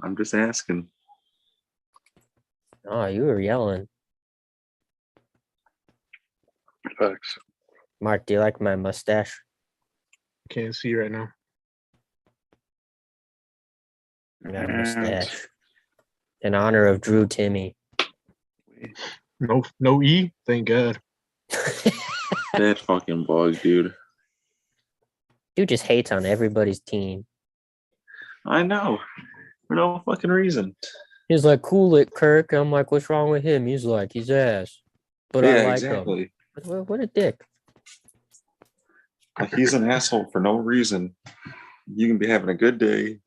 I'm just asking. Oh, you were yelling. Facts. Mark, do you like my mustache? Can't see right now. I got a mustache. In honor of Drew Timmy. No E. Thank God. That fucking bug, dude. Dude just hates on everybody's team. I know. For no fucking reason. He's like, cool it, Kirk. I'm like, what's wrong with him? He's like, he's ass. But I like him. What a dick. Like, he's an asshole for no reason. You can be having a good day,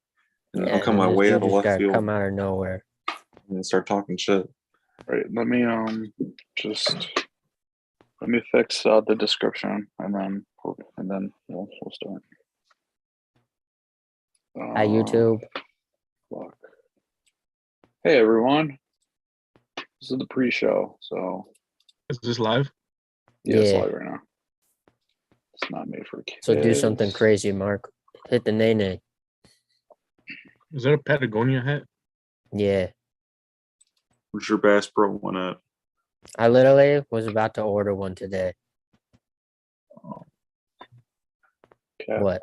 and Yeah, I'll come my way out of left field come out of nowhere. and start talking shit. All right, let me fix the description and then we'll start. Hi, YouTube. Fuck. Hey everyone, this is the pre-show, so Is this live? yeah, it's Yeah. live right now. It's not made for kids. So do something crazy, Mark. Hit the nay-nay. Is that a Patagonia hat? Yeah. Where's your Bass Pro one at? I literally was about to order one today. Cat. What?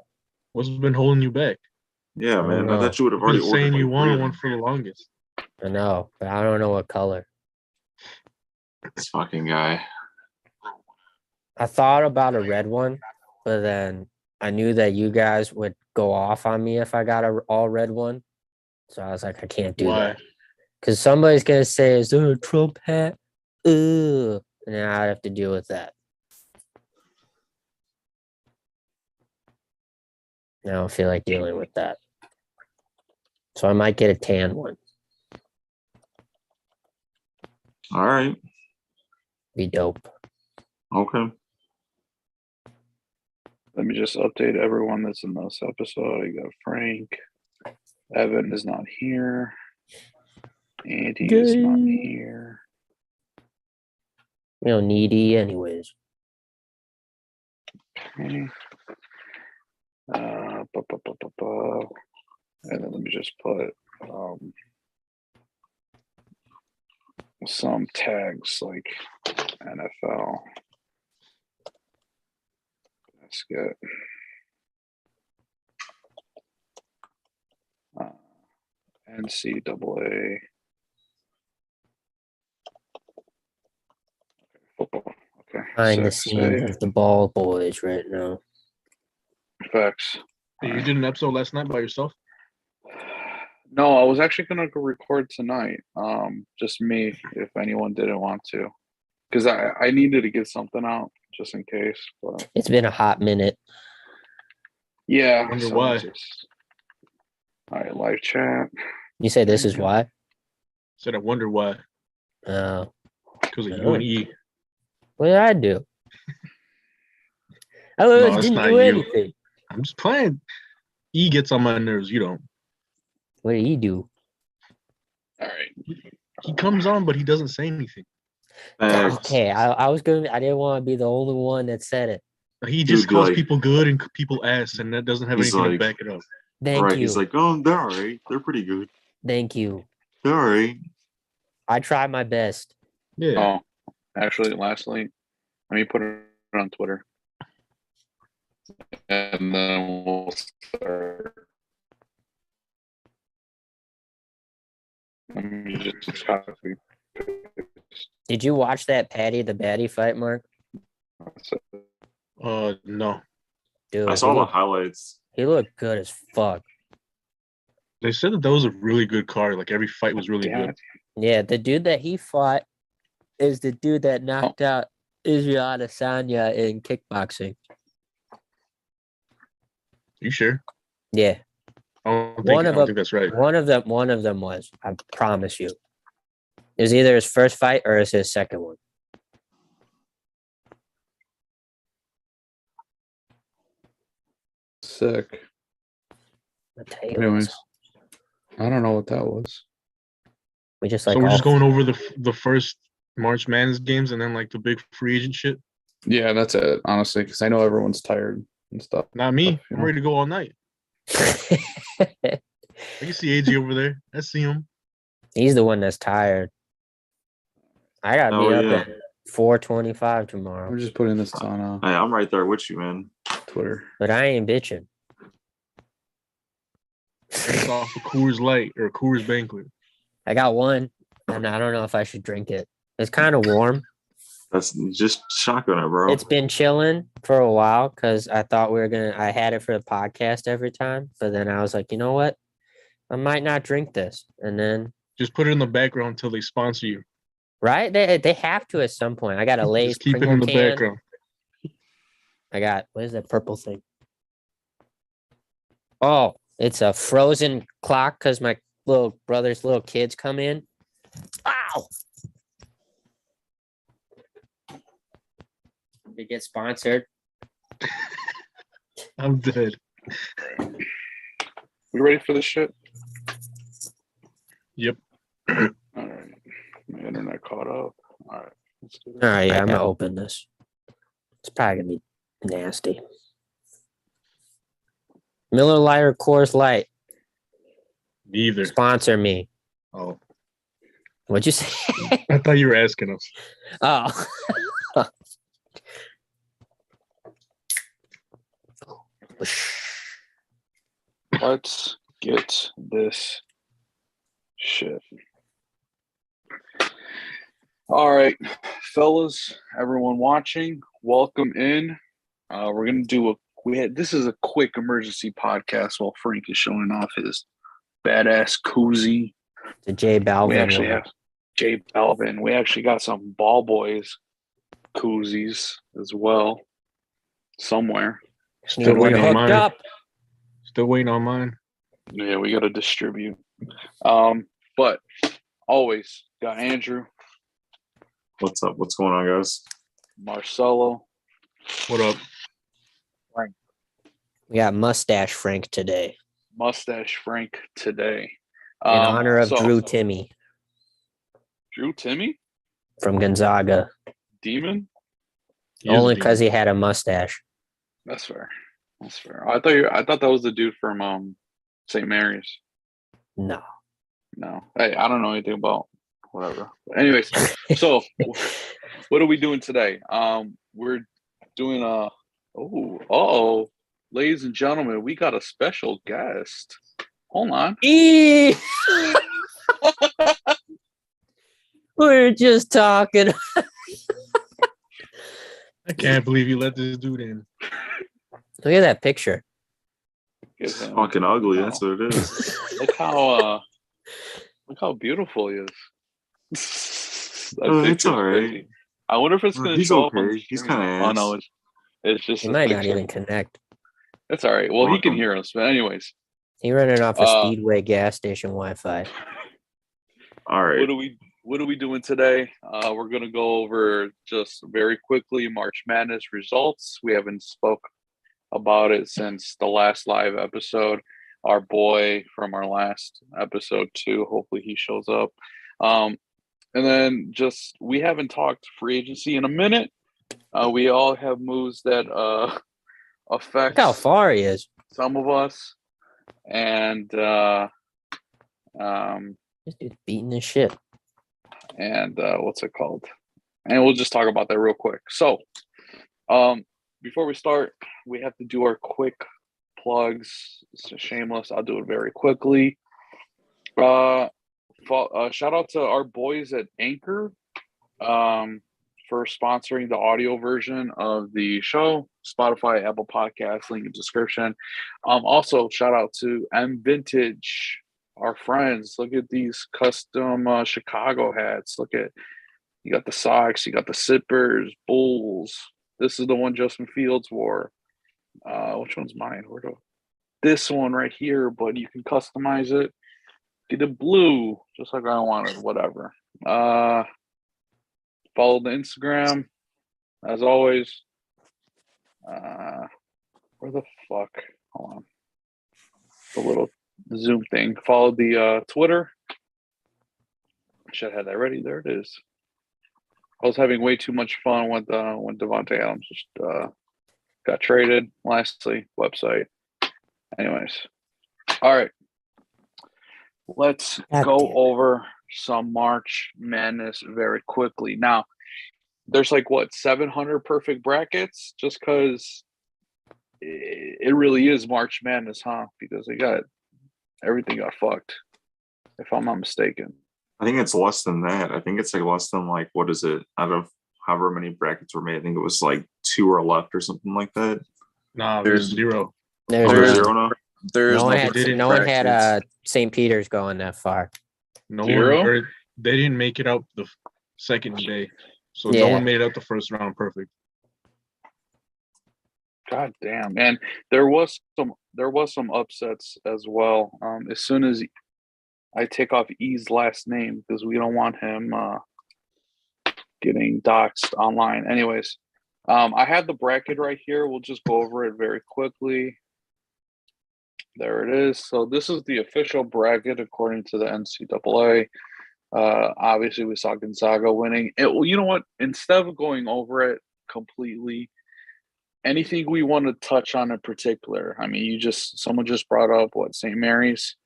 What's been holding you back? Yeah, I don't man. I know. thought you would have You've already been ordered saying you like wanted 3 of one them. for the longest. I know, but I don't know what color. This fucking guy. I thought about a red one, but then I knew that you guys would go off on me if I got a all red one. So I was like, I can't do Why? that. Because somebody's going to say, is there a Trump hat? Ugh. And then I'd have to deal with that. I don't feel like dealing with that. So I might get a tan one. All right. Be dope. Okay. Let me just update everyone that's in this episode. I got Frank. Evan is not here. Andy is not here. You know, needy anyways. Okay. And then let me just put some tags like NFL. That's good. NCAA. Football. Okay. Behind the Six, scenes of the BallBoys right now. Facts. Hey, you did an episode last night by yourself? No, I was actually gonna go record tonight. Just me, if anyone didn't want to, because I needed to get something out just in case. But It's been a hot minute. yeah, Wonder why. All right, live chat. You say this is why? Said I wonder why. Oh. Because of you and E. What did I do? I No, it's didn't not do you. anything. I'm just playing. E gets on my nerves. You don't. What did he do? All right. He comes on, but he doesn't say anything. Okay, I didn't want to be the only one that said it. He just Dude, calls like- people good and people ass, and that doesn't have He's anything like- to back it up. Thank you. He's like, oh, they're all right. They're pretty good. Thank you. They're all right. I tried my best. Yeah. Oh, actually, lastly, let me put it on Twitter, and then we'll start. Let me just copy. Did you watch that Patty the Batty fight, Mark? No. Dude, I saw the highlights. he looked good as fuck. They said that was a really good card. Like every fight was really good. Yeah, the dude that he fought is the dude that knocked out Israel Adesanya in kickboxing. You sure? Yeah, I don't think that's right. one of them was. I promise you. It was either his first fight or it's his second one. Sick. Mateo. Anyways, I don't know what that was. We just So like we're all just going over the first March Madness games and then like the big free agent shit. Yeah, that's it. Honestly, because I know everyone's tired and stuff. Not me. You I'm know? ready to go all night. I can see AJ over there. I see him. He's the one that's tired. I gotta be up at 4:25 tomorrow. I'm just putting this on Hey, I'm right there with you, man. Twitter. But I ain't bitching. It's off a Coors Light or Coors Banquet. I got one, and I don't know if I should drink it. It's kind of warm. That's just shotgun it, bro. It's been chilling for a while because I thought I had it for the podcast every time. But then I was like, you know what? I might not drink this. And then, Just put it in the background until they sponsor you. right? They have to at some point. I got a Lay's Just keep it Pringle in the can. background. I got, what is that purple thing? Oh, it's a frozen clock because my little brother's little kids come in. Wow. They get sponsored. I'm dead. We ready for this shit? Yep. All right. My internet caught up. All right. Let's do All this. right, yeah, I'm gonna open this. It's probably gonna be nasty. Miller Lite or Coors Light, Neither. sponsor me. Oh, What'd you say? I thought you were asking us. Oh. Let's get this shit. All right, fellas, everyone watching, welcome in. We're gonna do this is a quick emergency podcast while Frank is showing off his badass koozie. The J Balvin. We actually one. have J Balvin. We actually got some BallBoys koozies as well somewhere. Need Still one waiting on hooked mine. up. Still waiting on mine. Yeah, we got to distribute. But always got Andrew, What's up? What's going on, guys? Marcelo, What up? We got Mustache Frank today Mustache Frank today. in honor of so, Drew Timmy Drew Timmy, from Gonzaga. Demon. He is a Only demon. because he had a mustache. That's fair. That's fair. I thought that was the dude from St. Mary's. No. No, hey, I don't know anything about whatever. But anyways, so what are we doing today? We're doing ladies and gentlemen, we got a special guest. Hold on. We We're just talking. I can't believe you let this dude in. Look at that picture. Give It's him- fucking ugly. No. That's what it is. Look how beautiful he is. That Oh, it's picture's all right. crazy. I wonder if it's Oh, gonna he's show up on okay. the He's screen. kinda Oh no, ass. it's just He a might not picture. even connect. It's all right. Well, he can Welcome. hear us, but anyways, He running off a Uh, Speedway gas station Wi-Fi. All right. what are we doing today? We're gonna go over just very quickly March Madness results. We haven't spoke about it since the last live episode. Our boy from our last episode too. Hopefully he shows up. And then just we haven't talked free agency in a minute. We all have moves that affect Look how far he is. some of us, and This dude's beating his shit. what's it called? And we'll just talk about that real quick. So, before we start, we have to do our quick plugs. It's shameless. I'll do it very quickly. Shout out to our boys at Anchor for sponsoring the audio version of the show. Spotify, Apple Podcasts, link in description. Also, shout out to M Vintage, our friends. Look at these custom Chicago hats. Look at, you got the socks, you got the zippers, Bulls. This is the one Justin Fields wore. Which one's mine? This one right here, but you can customize it. Get it blue, just like I wanted, whatever. Follow the Instagram, as always. Where the fuck? Hold on. The little Zoom thing. Follow the Twitter. Should have had that ready. There it is. I was having way too much fun when Devontae Adams just got traded. Lastly, website. Anyways, all right. let's God go damn it. over some March Madness very quickly. Now, there's like what 700 perfect brackets, just because it really is March Madness, huh? Because everything got fucked, if I'm not mistaken. I think it's less than that. I think it's like less than like, what is it? Out of however many brackets were made, I think it was like 2 are left or something like that. Nah, there's 0. There's Oh, there's none. 0 now? There's No one no had perfect no one had brackets. St. Peter's going that far. No 0? one, or they didn't make it out the second day, so Yeah. no one made it out the first round perfect. God damn, and there was some upsets as well. As soon as I take off E's last name, because we don't want him getting doxxed online. Anyways, I have the bracket right here. We'll just go over it very quickly. There it is. So this is the official bracket according to the NCAA. Obviously, we saw Gonzaga winning. Well, you know what? Instead of going over it completely, anything we want to touch on in particular? I mean, someone just brought up what St. Mary's,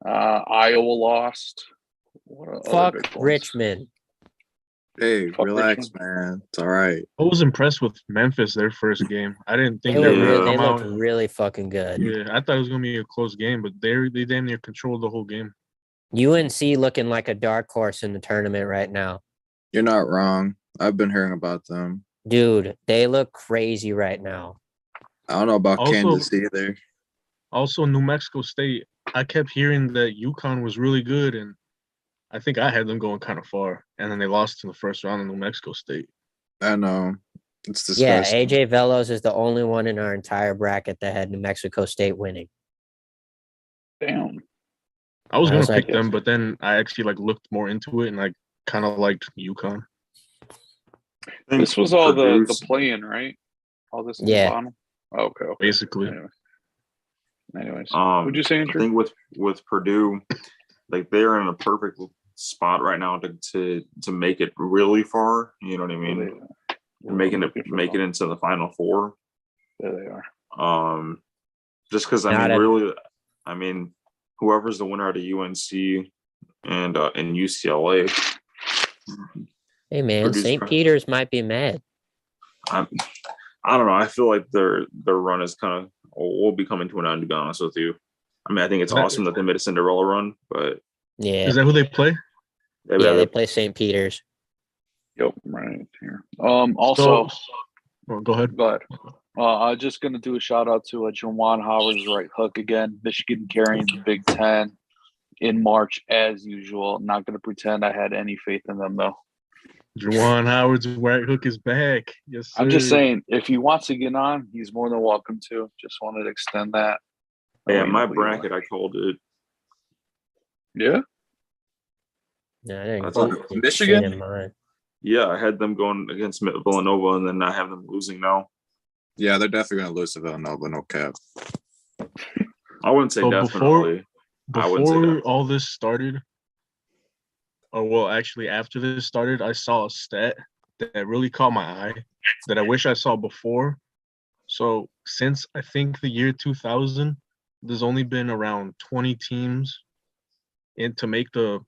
Iowa lost. What are other Fuck big ones? Richmond. Hey, Fuck relax, Richmond. man. It's all right. I was impressed with Memphis their first game. I didn't think They they were were real, gonna they come looked out. really fucking good. Yeah, I thought it was gonna be a close game, but they damn near controlled the whole game. UNC looking like a dark horse in the tournament right now. You're not wrong. I've been hearing about them. Dude, they look crazy right now. I don't know about Also- Kansas either. Also, New Mexico State. I kept hearing that UConn was really good, and I think I had them going kind of far. And then they lost in the first round in New Mexico State. I know. It's Yeah, disgusting. AJ Velos is the only one in our entire bracket that had New Mexico State winning. Damn. I was I gonna was like- pick them, but then I actually looked more into it and I kind of liked UConn. I think This was all the Purdue's- play-in, right? All this in Yeah. the bottom? Okay. Basically. Anyways. What'd Um, you say, I Andrew? think with Purdue, like they're in a perfect spot right now to make it really far. You know what I mean? Making it into the Final Four. There they are. Just because I mean, whoever's the winner out of UNC and UCLA. Hey man, Purdue's St. trying- Peter's might be mad. I don't know. I feel like their run is kind of will be coming to an end. To be honest with you, I mean, I think it's awesome that they made a Cinderella run, but Yeah. Is that who they play? They play St. Peter's. Yep, right here. Also, Go ahead. go ahead. I'm just gonna do a shout out to Juwan Howard's right hook again. Michigan carrying the Big Ten in March as usual. Not gonna pretend I had any faith in them though. Juwan Howard's right hook is back. Yes, sir. I'm just saying, if he wants to get on, he's more than welcome to. Just wanted to extend that. Yeah, You my know who you are. bracket, I called it. Yeah. No, I didn't That's get all. shit Michigan? in mine. Yeah, I had them going against Villanova, and then I have them losing now. Yeah, they're definitely going to lose to Villanova, no cap. I wouldn't say So definitely. I wouldn't say Before definitely. all this started, or well, actually after this started, I saw a stat that really caught my eye that I wish I saw before. So since I think the year 2000, there's only been around 20 teams to make the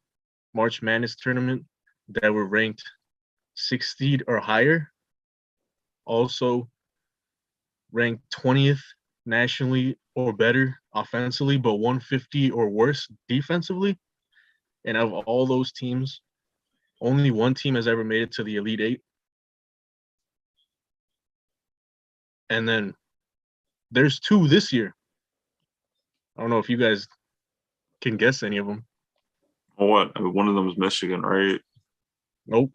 March Madness tournament that were ranked 60 or higher. Also ranked 20th nationally or better offensively, but 150 or worse defensively. And of all those teams, only one team has ever made it to the Elite Eight. And then there's 2 this year. I don't know if you guys can guess any of them. Well, what? I mean, one of them is Michigan, right? Nope.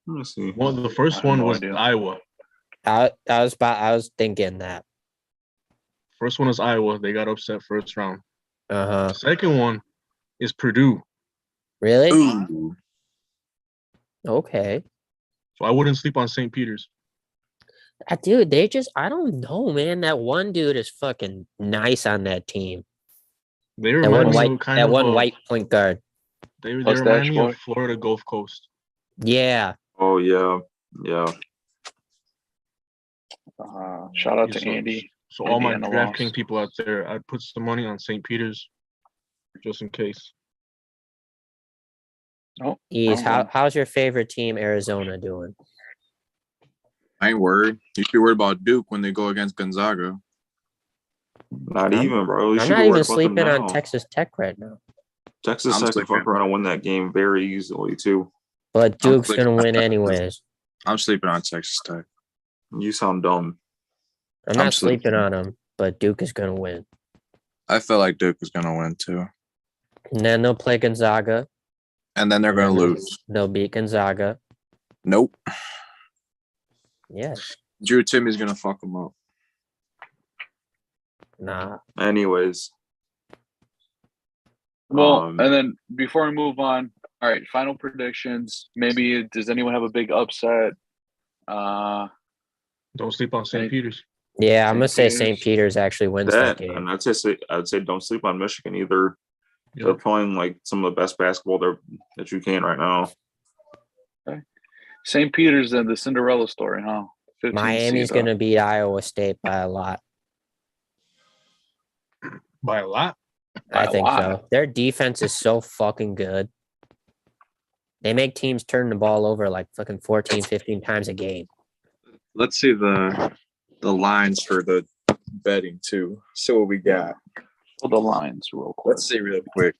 Let me see. The first I have one no was idea. Iowa. I was thinking that. First one was Iowa. They got upset first round. Uh-huh. Second one is Purdue. Really? Ooh. Okay. So I wouldn't sleep on St. Peter's. Dude, I don't know, man. That one dude is fucking nice on that team. They That remind one me white, of kind that of one a- white point guard. They Mustache remind me boy. of Florida Gulf Coast. Yeah. Oh yeah, yeah. Shout out He's to so- Andy. So all my Indiana lost. DraftKings people out there, I'd put some money on St. Peter's, just in case. Oh, Ease, wrong one. how's your favorite team, Arizona, doing? I ain't worried. You should be worried about Duke when they go against Gonzaga. Not I'm- even, bro. You I'm should not be even worried about them sleeping on now. Texas Tech right now. Texas I'm Tech can fuck sleeping. around and win that game very easily too. But Duke's sleeping gonna on win Texas. anyways. I'm sleeping on Texas Tech. You sound dumb. I'm I'm not sleeping sleeping. on them, but Duke is gonna win. I feel like Duke is gonna win too, And then they'll play Gonzaga. and then they're gonna and then lose. They'll beat Gonzaga. Nope. Yes. Drew Timmy's gonna fuck them up. Nah. Anyways, Well, Um, and then before we move on, all right, final predictions. Maybe does anyone have a big upset? Don't sleep on St. Hey. Peter's. Yeah, I'm St. gonna say St. Peter's. Peter's actually wins that that game. and I'd say don't sleep on Michigan either. They're Yep. playing like some of the best basketball that you can right now. St. Peter's and the Cinderella story, huh? 15 Miami's seed, gonna beat Iowa State by a lot. By a lot. By I a think lot. so. Their defense is so fucking good. They make teams turn the ball over like fucking 14, 15 times a game. Let's see the lines for the betting too. See what we got. Pull the lines real quick. Let's see real quick.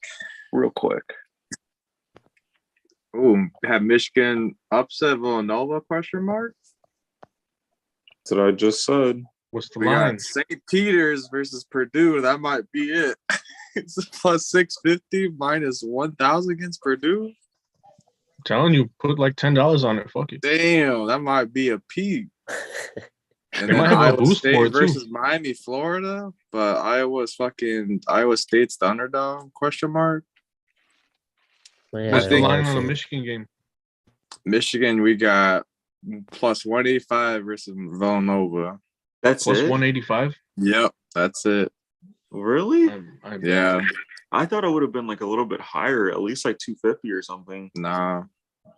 Real quick. Ooh, have Michigan upset Villanova? Question mark. That's what I just said. What's the We line? got St. Peter's versus Purdue. That might be it. It's plus 650, minus 1,000 against Purdue. I'm telling you, put like $10 on it. Fuck it. Damn, that might be a peak. And They then might have a Iowa boost for State it, too. versus Miami, Florida. But Iowa State's the underdog? Question mark. Yeah, What's the think- line on the Michigan game? Michigan, we got plus 185 versus Villanova. That's Plus it. 185. Yep, that's it. Really? I'm Yeah, I thought it would have been like a little bit higher, at least like 250 or something. nah.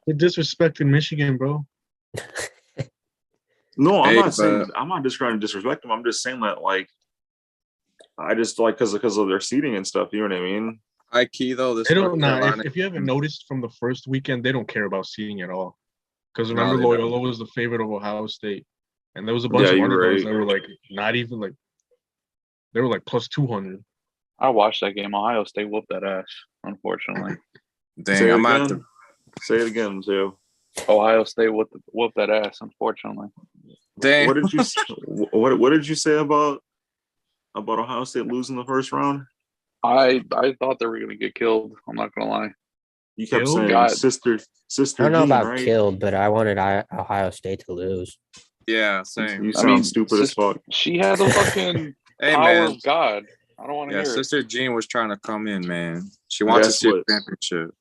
You're disrespecting Michigan, bro. No, Hey, I'm not just trying to disrespect them. I'm just saying that like I just like because of their seating and stuff. You know what I mean? High key though, this They don't. Nah, Carolina. if you haven't noticed from the first weekend, they don't care about seeding at all. Because No, remember, they don't. Loyola was the favorite of Ohio State, and there was a bunch Yeah, of you're underdogs right. that were like not even like they were like plus 200. I watched that game. Ohio State whooped that ass, unfortunately. Say Dang, it I might have again. to. Say it again, Mateo. Ohio State whooped that ass, unfortunately. Dang. What did you what did you say about Ohio State losing the first round? I thought they were going to get killed. I'm not going to lie. You kept Killed? saying God. sister I don't know Jean, about right? killed, but I wanted Ohio State to lose. Yeah, same. You I sound mean, stupid as fuck. She had the fucking Hey power man. of God. I don't want to Yeah, hear it. Sister Jean was trying to come in, man. She wants to Guess see a what? championship.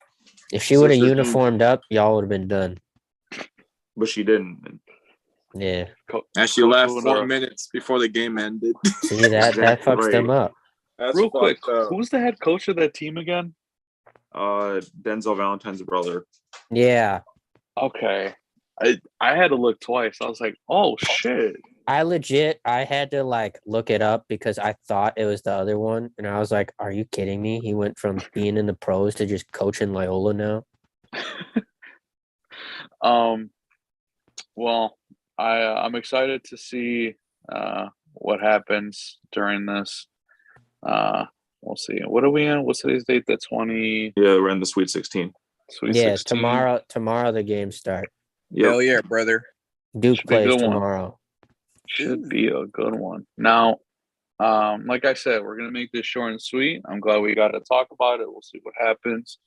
If she would have Sister Jean- uniformed up, y'all would have been done. But she didn't. Yeah. And she Coach left Luna. 4 minutes before the game ended. See that Exactly fucks them right. up. That's Real quick, fucked up. who's the head coach of that team again? Denzel Valentine's brother. Yeah. Okay. I had to look twice. I was like, oh shit. I had to like look it up because I thought it was the other one. And I was like, are you kidding me? He went from being in the pros to just coaching Loyola now. Well, I'm excited to see what happens during this. We'll see. What are we in? What's today's date? The 20 Yeah, we're in the Sweet 16. Sweet Yeah, 16. tomorrow the games start. Yep. Hell yeah, brother. Duke Should be a plays good one. tomorrow. Should be a good one. Now, like I said, we're gonna make this short and sweet. I'm glad we got to talk about it. We'll see what happens.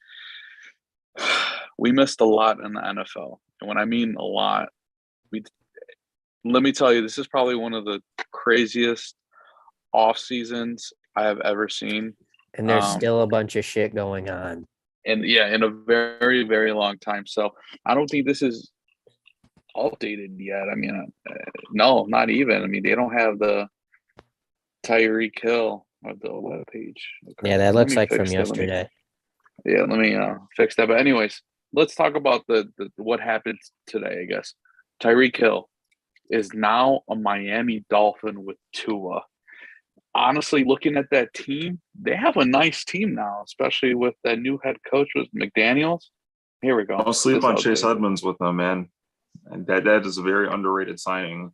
We missed a lot in the NFL, and when I mean a lot, let me tell you, this is probably one of the craziest off seasons I have ever seen. And there's still a bunch of shit going on. And yeah, in a very, very long time. So I don't think this is updated yet. I mean, no, not even. I mean, they don't have the Tyreek Hill or the web page. Okay. Yeah, that Let looks me like fix from that. yesterday. Let me fix that. But anyways, let's talk about the what happened today, I guess. Tyreek Hill is now a Miami Dolphin with Tua. honestly, looking at that team, they have a nice team now, especially with that new head coach with McDaniels. Here we go. Don't sleep This on I'll Chase take. Edmonds with them, man. And that is a very underrated signing.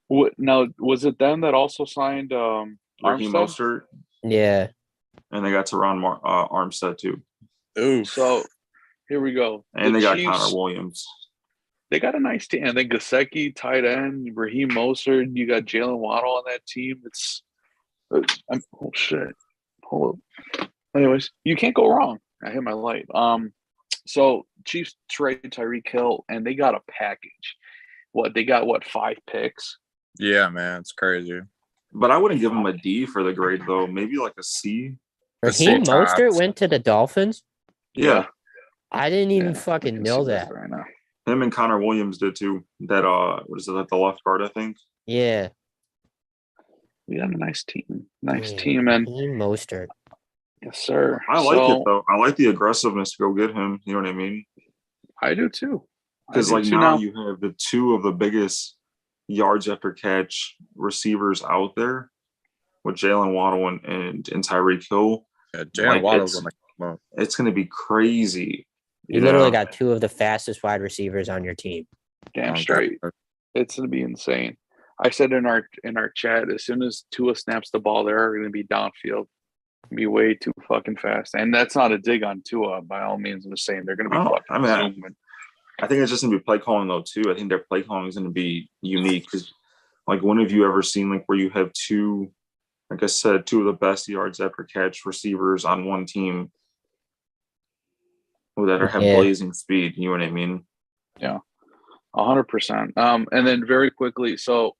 What, now, was it them that also signed Raheem Armstead? Mostert, Yeah. and they got Teron Armstead too. Ooh. So here we go. And The they got Chiefs, Connor Williams. they got a nice team. And then Gesicki, tight end, Raheem Mostert. You got Jalen Waddle on that team. Oh shit. Hold up. Anyways, you can't go wrong. I hit my light. So Chiefs trade Tyreek Hill, and they got a package. They got 5 picks? Yeah, man, it's crazy. But I wouldn't give him a D for the grade though. Maybe like a C. Raheem Mostert went to the Dolphins? Yeah. I didn't even Yeah, I fucking can know see that. right now. Him and Connor Williams did too. That what is it, like the left guard, I think. Yeah. We got a nice team. Nice Yeah, team. And Raheem Mostert. yes, sir. I like it though. I like the aggressiveness to go get him. You know what I mean? I do too. Because like now you have the 2 of the biggest yards after catch receivers out there with Jalen Waddle and Tyreek Hill. Yeah, Jalen Like, Waddle's on the come up. It's going to be crazy. You literally got 2 of the fastest wide receivers on your team. Damn straight. It's gonna be insane. I said in our chat, as soon as Tua snaps the ball, they're going to be downfield. Be way too fucking fast. And that's not a dig on Tua by all means. I'm just saying they're going to be fucking zooming. I think it's just going to be play calling though too. I think their play calling is going to be unique because, like, when have you ever seen like where you have 2, like I said, 2 of the best yards after catch receivers on one team that have blazing speed? You know what I mean? Yeah, 100%. And then very quickly, so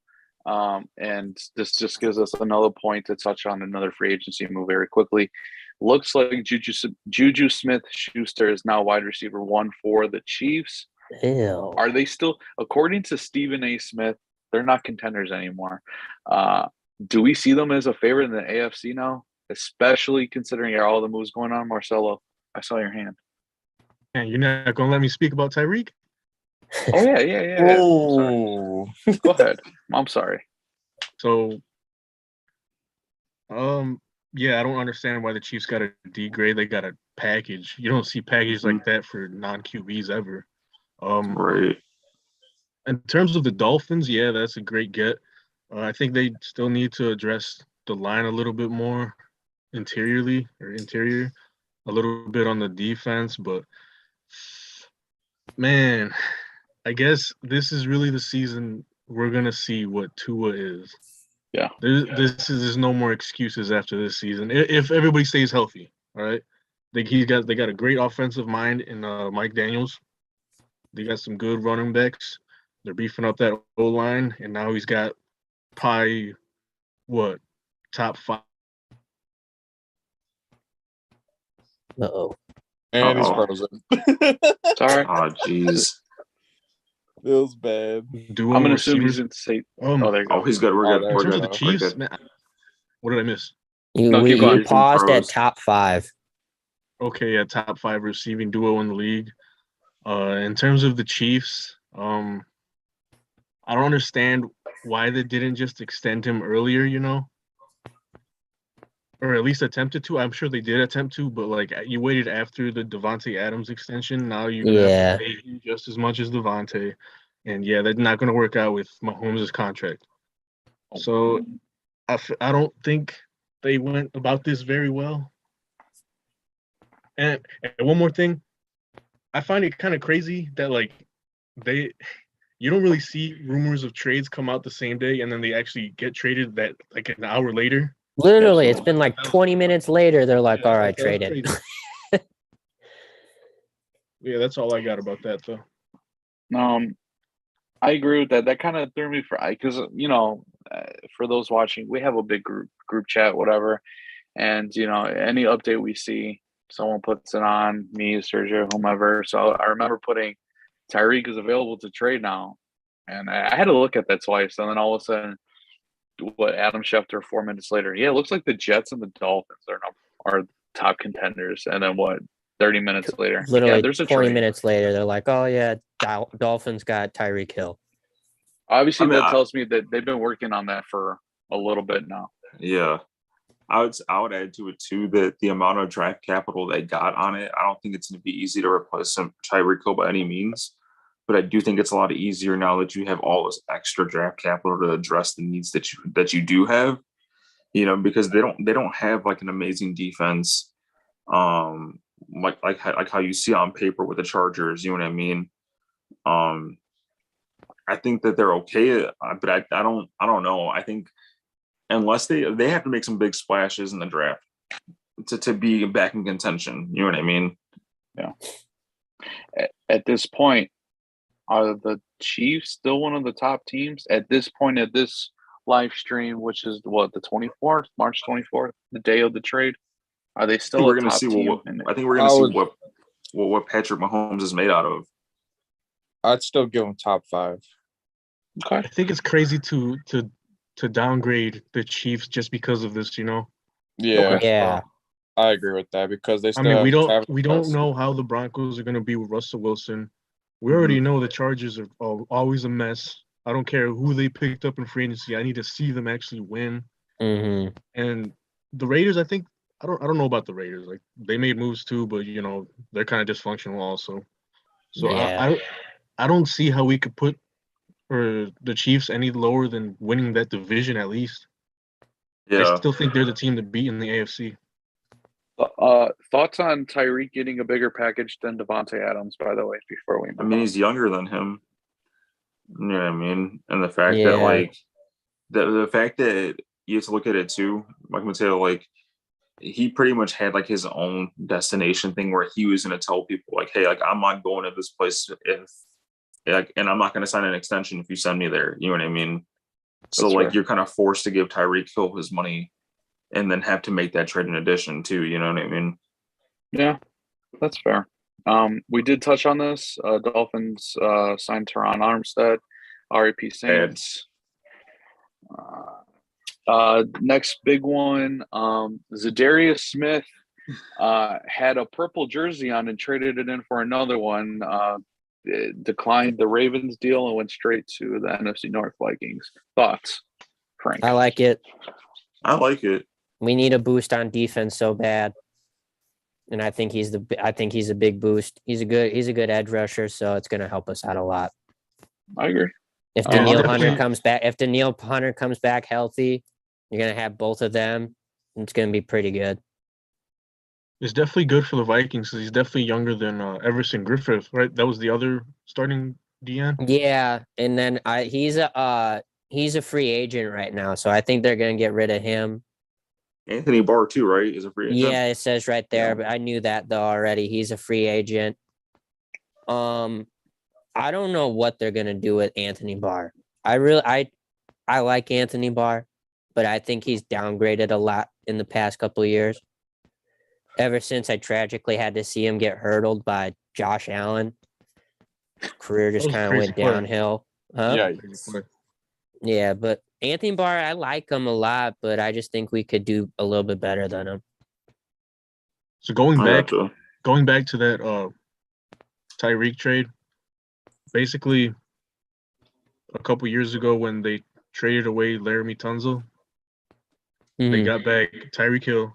and this just gives us another point to touch on another free agency move very quickly. Looks like Juju Smith-Schuster is now wide receiver 1 for the Chiefs. Ew. Are they still, according to Stephen A. Smith, they're not contenders anymore? Do we see them as a favorite in the AFC now, especially considering all the moves going on? Marcelo, I saw your hand. And you're not gonna let me speak about Tyreek? Oh yeah. Oh, Go ahead. I'm sorry. So, yeah, I don't understand why the Chiefs got a D grade. They got a package. You don't see packages like that for non-QBs ever. Right. In terms of the Dolphins, yeah, that's a great get. I think they still need to address the line a little bit more interior, a little bit on the defense. But, man, I guess this is really the season we're going to see what Tua is. Yeah. There's no more excuses after this season. If everybody stays healthy, all right? They got a great offensive mind in Mike Daniels. They got some good running backs. They're beefing up that O-line, and now he's got probably, top 5. Uh-oh. and he's frozen. Sorry. Oh, jeez. Feels bad. Duo I'm going to assume receivers. he's going to say, Oh, there you go. Oh, he's good. We're good. there in We're terms good. of the We're Chiefs, good. man, what did I miss? No, keep going. You paused at Pros. top 5. Okay, yeah, top 5 receiving duo in the league. In terms of the Chiefs, I don't understand why they didn't just extend him earlier, or at least attempted to. I'm sure they did attempt to, but like you waited after the Devontae Adams extension. Now you're gonna have to pay him just as much as Devontae, and yeah, that's not gonna work out with Mahomes' contract. So I don't think they went about this very well. And one more thing, I find it kind of crazy that like you don't really see rumors of trades come out the same day and then they actually get traded that like an hour later. Literally, it's been like 20 minutes later. They're like, all right, trade it. Yeah, that's all I got about that, though. I agree with that. That kind of threw me because for those watching, we have a big group chat, whatever, and any update we see, someone puts it on me, Sergio, whomever. So I remember putting Tyreek is available to trade now, and I had to look at that twice, and then all of a sudden, Adam Schefter 4 minutes later, yeah, it looks like the Jets and the Dolphins are top contenders, and then 30 minutes later, Literally, there's a 20 trade. minutes later, they're like, oh, yeah, Dolphins got Tyreek Hill. Obviously, that tells me that they've been working on that for a little bit now. Yeah. I would add to it too that the amount of draft capital they got on it, I don't think it's going to be easy to replace some Tyreek Hill by any means. But I do think it's a lot easier now that you have all this extra draft capital to address the needs that you do have. Because they don't have like an amazing defense, like how you see on paper with the Chargers. You know what I mean? I think that they're okay, but I don't know. I think unless they have to make some big splashes in the draft to be back in contention. You know what I mean? Yeah. At this point, are the Chiefs still one of the top teams? At this point, at this live stream, which is what, the 24th, March 24th, the day of the trade, are they still we're a going to top see team? I think we're going to see what Patrick Mahomes is made out of. I'd still give him top 5. Okay. I think it's crazy to downgrade the Chiefs just because of this, Yeah. Okay. Yeah. I agree with that because they I still mean, have Travis we don't Kelce. know how the Broncos are going to be with Russell Wilson. We already know the Chargers are always a mess. I don't care who they picked up in free agency. I need to see them actually win. Mm-hmm. And the Raiders, I think, I don't know about the Raiders. Like, they made moves too, but they're kind of dysfunctional also. So Yeah. I don't see how we could put the Chiefs any lower than winning that division at least. Yeah. I still think they're the team to beat in the AFC. Thoughts on Tyreek getting a bigger package than Devontae Adams, by the way, before we move I mean, on. he's younger than him. You know what I mean? And the fact Yeah. that like the fact that you have to look at it too, like Mateo, like he pretty much had like his own destination thing where he was going to tell people like, hey, like I'm not going to this place and I'm not going to sign an extension if you send me there. You know what I mean? So That's like fair. you're kind of forced to give Tyreek Hill his money and then have to make that trade in addition too. You know what I mean? Yeah, that's fair. We did touch on this. Dolphins signed Teron Armstead, RAP Saints. Next big one, Zadarius Smith had a purple jersey on and traded it in for another one. Declined the Ravens deal and went straight to the NFC North Vikings. Thoughts, Frank? I like it. I like it. We need a boost on defense so bad. And I think he's a big boost. He's a good edge rusher, so it's gonna help us out a lot. I agree. If Yeah, Danielle definitely. Hunter comes back healthy, you're gonna have both of them. And it's gonna be pretty good. It's definitely good for the Vikings because he's definitely younger than Everson Griffith, right? That was the other starting DN. Yeah, and then he's a free agent right now, so I think they're gonna get rid of him. Anthony Barr too, right? Is a free agent. Yeah, it says right there, Yeah. but I knew that though already. He's a free agent. I don't know what they're gonna do with Anthony Barr. I like Anthony Barr, but I think he's downgraded a lot in the past couple of years. Ever since I tragically had to see him get hurdled by Josh Allen, career just That was a kind of crazy went play. downhill. Huh? Yeah. Yeah, but Anthony Barr, I like him a lot, but I just think we could do a little bit better than him. So going I back gotcha. to that Tyreek trade, basically a couple years ago when they traded away Laramie Tunsil, they got back Tyreek Hill.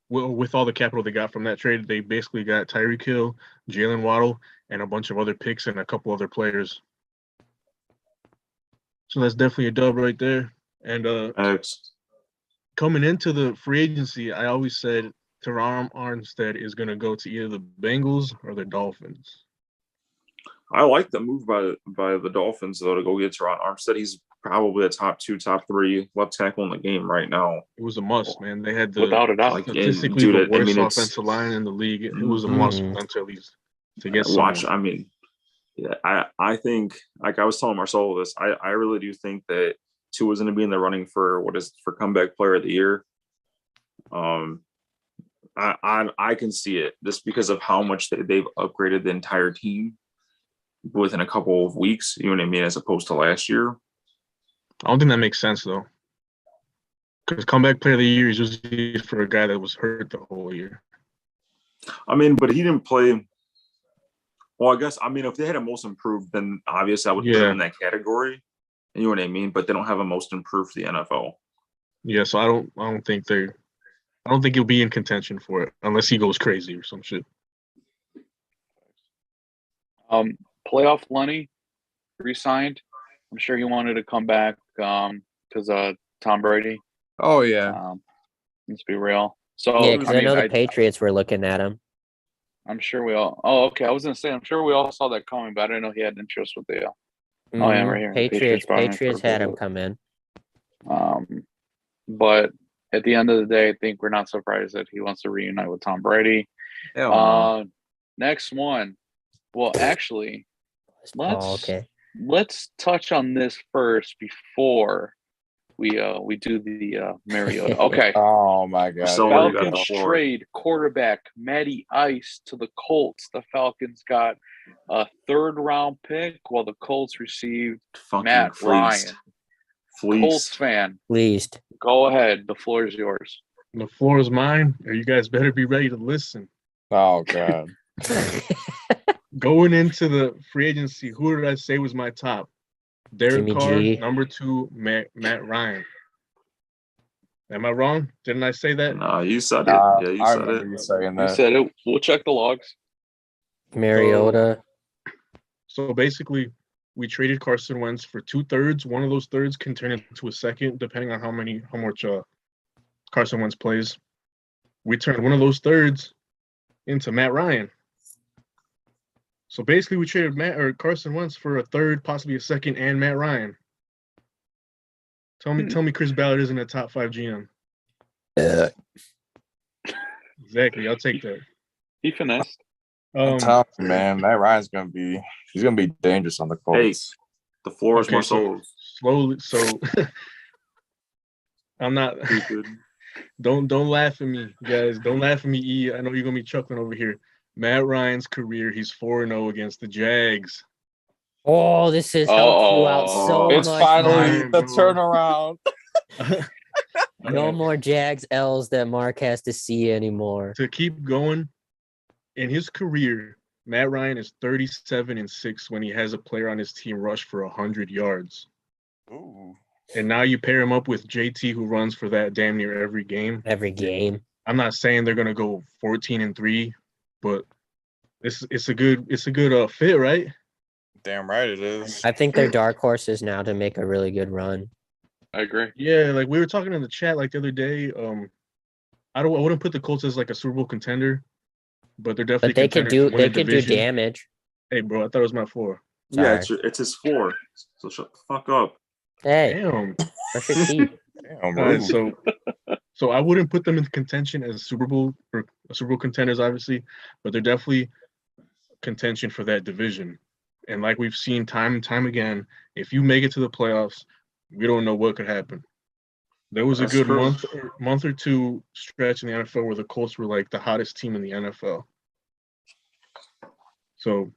Well, with all the capital they got from that trade, they basically got Tyreek Hill, Jalen Waddle, and a bunch of other picks and a couple other players. So that's definitely a dub right there. And X. coming into the free agency, I always said Teron Armstead is going to go to either the Bengals or the Dolphins. I like the move by the Dolphins though to go get Teron Armstead. He's probably a top 2, top 3 left tackle in the game right now. It was a must, man. They had Without a doubt. statistically the worst offensive line in the league. It was a must until these to get watch. someone. I mean, yeah, I think like I was telling Marcelo this. I really do think that Tua is going to be in the running for comeback player of the year. I can see it just because of how much they've upgraded the entire team within a couple of weeks. You know what I mean, as opposed to last year. I don't think that makes sense though, because comeback player of the year is usually for a guy that was hurt the whole year. I mean, but he didn't play. Well, I guess if they had a most improved, then obviously I would put him in that category. You know what I mean? But they don't have a most improved for the NFL. Yeah, so I don't think they're I don't think he'll be in contention for it unless he goes crazy or some shit. Playoff Lenny re-signed. I'm sure he wanted to come back because Tom Brady. Oh yeah. Let's be real. So Yeah, because I know the Patriots were looking at him. I'm sure we all. Oh, okay. I was gonna say I'm sure we all saw that coming, but I didn't know he had interest with the. Oh yeah, right here. The Patriots had him come in. But at the end of the day, I think we're not surprised that he wants to reunite with Tom Brady. Hell no. Next one. Well, actually, let's touch on this first before we do the Mariota. Okay. Oh my God. So Falcons trade quarterback Matty Ice to the Colts. The Falcons got a 3rd-round pick, while the Colts received Matt Ryan. Colts fan. Fleeced. Go ahead. The floor is yours. The floor is mine, or you guys better be ready to listen. Oh God. Going into the free agency, who did I say was my top? Derek Carr, number 2, Matt Ryan. Am I wrong? Didn't I say that? No, you said it. Yeah, you said it. You saying that. You said it. We'll check the logs. Mariota. So basically, we traded Carson Wentz for 2/3. One of those thirds can turn into a second, depending on how much Carson Wentz plays. We turned one of those thirds into Matt Ryan. So basically, we traded Carson Wentz for a third, possibly a second, and Matt Ryan. Tell me, Chris Ballard isn't a top 5 GM. Exactly, I'll take that. He finessed. Tough, man. Matt Ryan's gonna be dangerous on the Colts. Hey, the floor is Marcelo. Slowly, so I'm not. Don't laugh at me, guys. Don't laugh at me, E. I know you're gonna be chuckling over here. Matt Ryan's career, he's 4-0 against the Jags. Oh, this has helped you out so much. It's finally the turnaround. No more Jags L's that Mark has to see anymore. To keep going, in his career, Matt Ryan is 37-6 when he has a player on his team rush for 100 yards. Ooh. And now you pair him up with JT, who runs for that damn near every game. Every game. I'm not saying they're gonna go 14-3, but it's a good fit, right? Damn right it is. I think they're dark horses now to make a really good run. I agree. Yeah, like we were talking in the chat like the other day. I wouldn't put the Colts as like a Super Bowl contender, but they're definitely. But they could do damage. Hey, bro, I thought it was my floor. Yeah, it's his floor. So shut the fuck up. Hey, damn. Brush your teeth. Damn, so I wouldn't put them in contention as Super Bowl contenders, obviously, but they're definitely contention for that division. And like we've seen time and time again, if you make it to the playoffs, we don't know what could happen. There was a good month or two stretch in the NFL where the Colts were like the hottest team in the NFL. So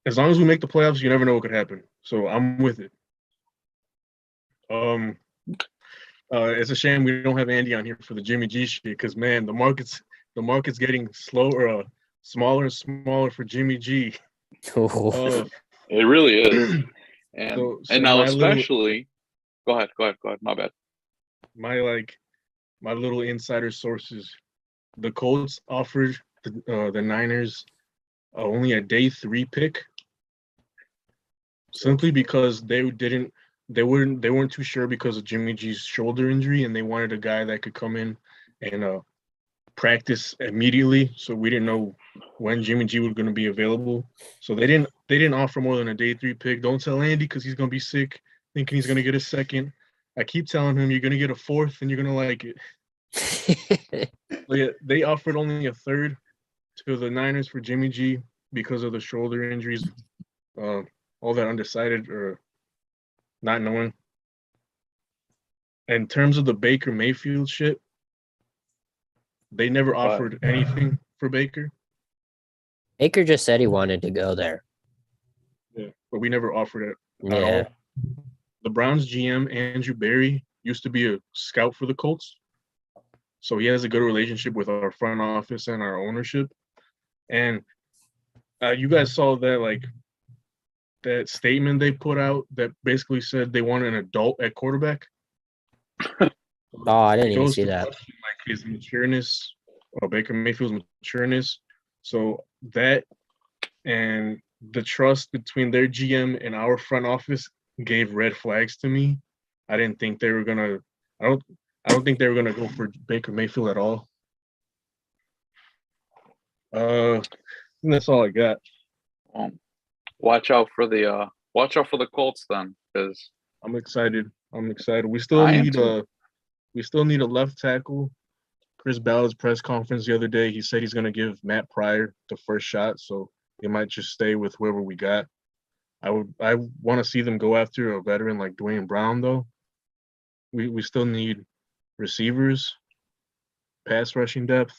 as long as we make the playoffs, you never know what could happen. So I'm with it. It's a shame we don't have Andy on here for the Jimmy G shit because man, the market's getting smaller and smaller for Jimmy G. It really is. And now especially go ahead. My bad. My little insider sources. The Colts offered the Niners only a day 3 pick simply because they weren't too sure because of Jimmy G's shoulder injury, and they wanted a guy that could come in and practice immediately. So we didn't know when Jimmy G was going to be available. So they didn't offer more than a day 3 pick. Don't tell Andy because he's going to be sick, thinking he's going to get a second. I keep telling him you're going to get a 4th and you're going to like it. But yeah, they offered only a 3rd to the Niners for Jimmy G because of the shoulder injuries, all that undecided or not knowing. In terms of the Baker Mayfield shit, they never offered anything for Baker. Baker just said he wanted to go there. Yeah, but we never offered it Yeah. at all. The Browns GM, Andrew Berry, used to be a scout for the Colts. So he has a good relationship with our front office and our ownership. And you guys saw that statement they put out that basically said they want an adult at quarterback. Oh, I didn't even see that. his matureness, or Baker Mayfield's matureness. So that and the trust between their GM and our front office gave red flags to me. I didn't think they were gonna. I don't think they were gonna go for Baker Mayfield at all. I think that's all I got. Watch out for the Colts then, because I'm excited. We still I am need too. a left tackle. Chris Ballard's press conference the other day, he said he's gonna give Matt Pryor the first shot, so they might just stay with whoever we got. I want to see them go after a veteran like Dwayne Brown though. We still need receivers, pass rushing depth,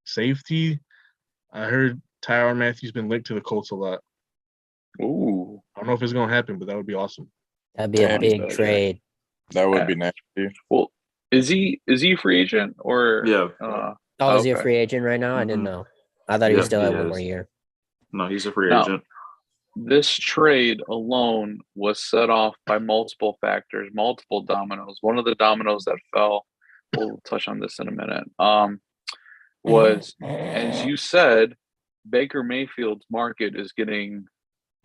safety. I heard Tyrann Mathieu's been linked to the Colts a lot. Ooh, I don't know if it's gonna happen, but that would be awesome. That'd be a Damn, big okay. trade. That would be nasty. well, is he a free agent or Yeah. Oh, is he a Okay. free agent right now? I didn't Mhm. know. I thought he Yeah, still he had one more is. year. No, he's a free No. agent. This trade alone was set off by multiple factors, multiple dominoes. One of the dominoes that fell, we'll touch on this in a minute, was, as you said, Baker Mayfield's market is getting,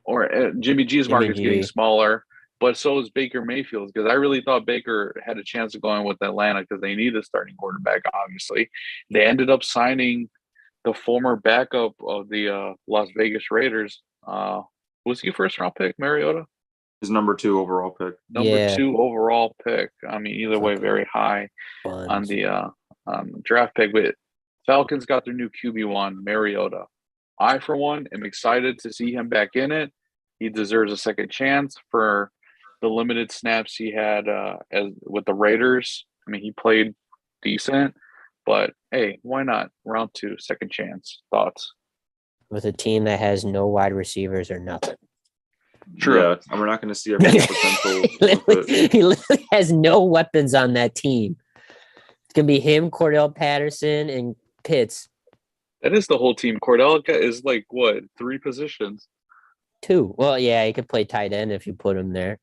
or Jimmy G's Jimmy market is getting G. smaller, but so is Baker Mayfield's, because I really thought Baker had a chance of going with Atlanta because they need a starting quarterback, obviously. They ended up signing the former backup of the Las Vegas Raiders. Was he a first round pick, Mariota? His number 2 overall pick. Number Yeah. 2 overall pick. I mean, either way, Fuck. very high on Buns. the draft pick. But Falcons got their new QB1, Mariota. I, for one, am excited to see him back in it. He deserves a second chance for the limited snaps he had as with the Raiders. I mean, he played decent, but hey, why not? Round 2, second chance. Thoughts? With a team that has no wide receivers or nothing. True. Yeah, and we're not going to see our full potential. with it. He literally has no weapons on that team. It's gonna be him, Cordell Patterson, and Pitts. That is the whole team. Cordell is like what, 3 positions? 2. Well, yeah, he could play tight end if you put him there.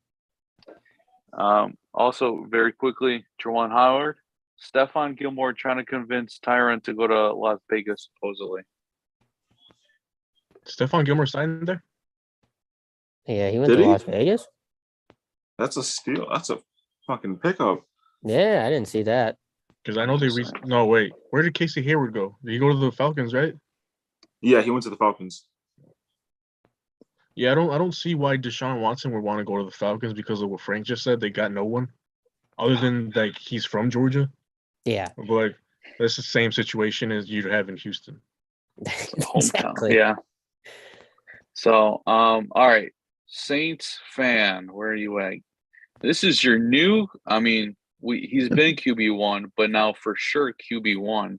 Also, very quickly, Juwan Howard, Stefan Gilmore trying to convince Tyron to go to Las Vegas, supposedly. Stefan Gilmore signed there? Yeah, he went Did to he? Las Vegas. That's a steal. That's a fucking pickup. Yeah, I didn't see that. Because I know they no wait. Where did Casey Hayward go? Did he go to the Falcons, right? Yeah, he went to the Falcons. Yeah, I don't see why Deshaun Watson would want to go to the Falcons because of what Frank just said. They got no one other than like he's from Georgia. Yeah, But like, that's the same situation as you'd have in Houston. Hometown. exactly. Yeah. So, all right. Saints fan, where are you at? This is your new, I mean, he's been QB1, but now for sure QB1.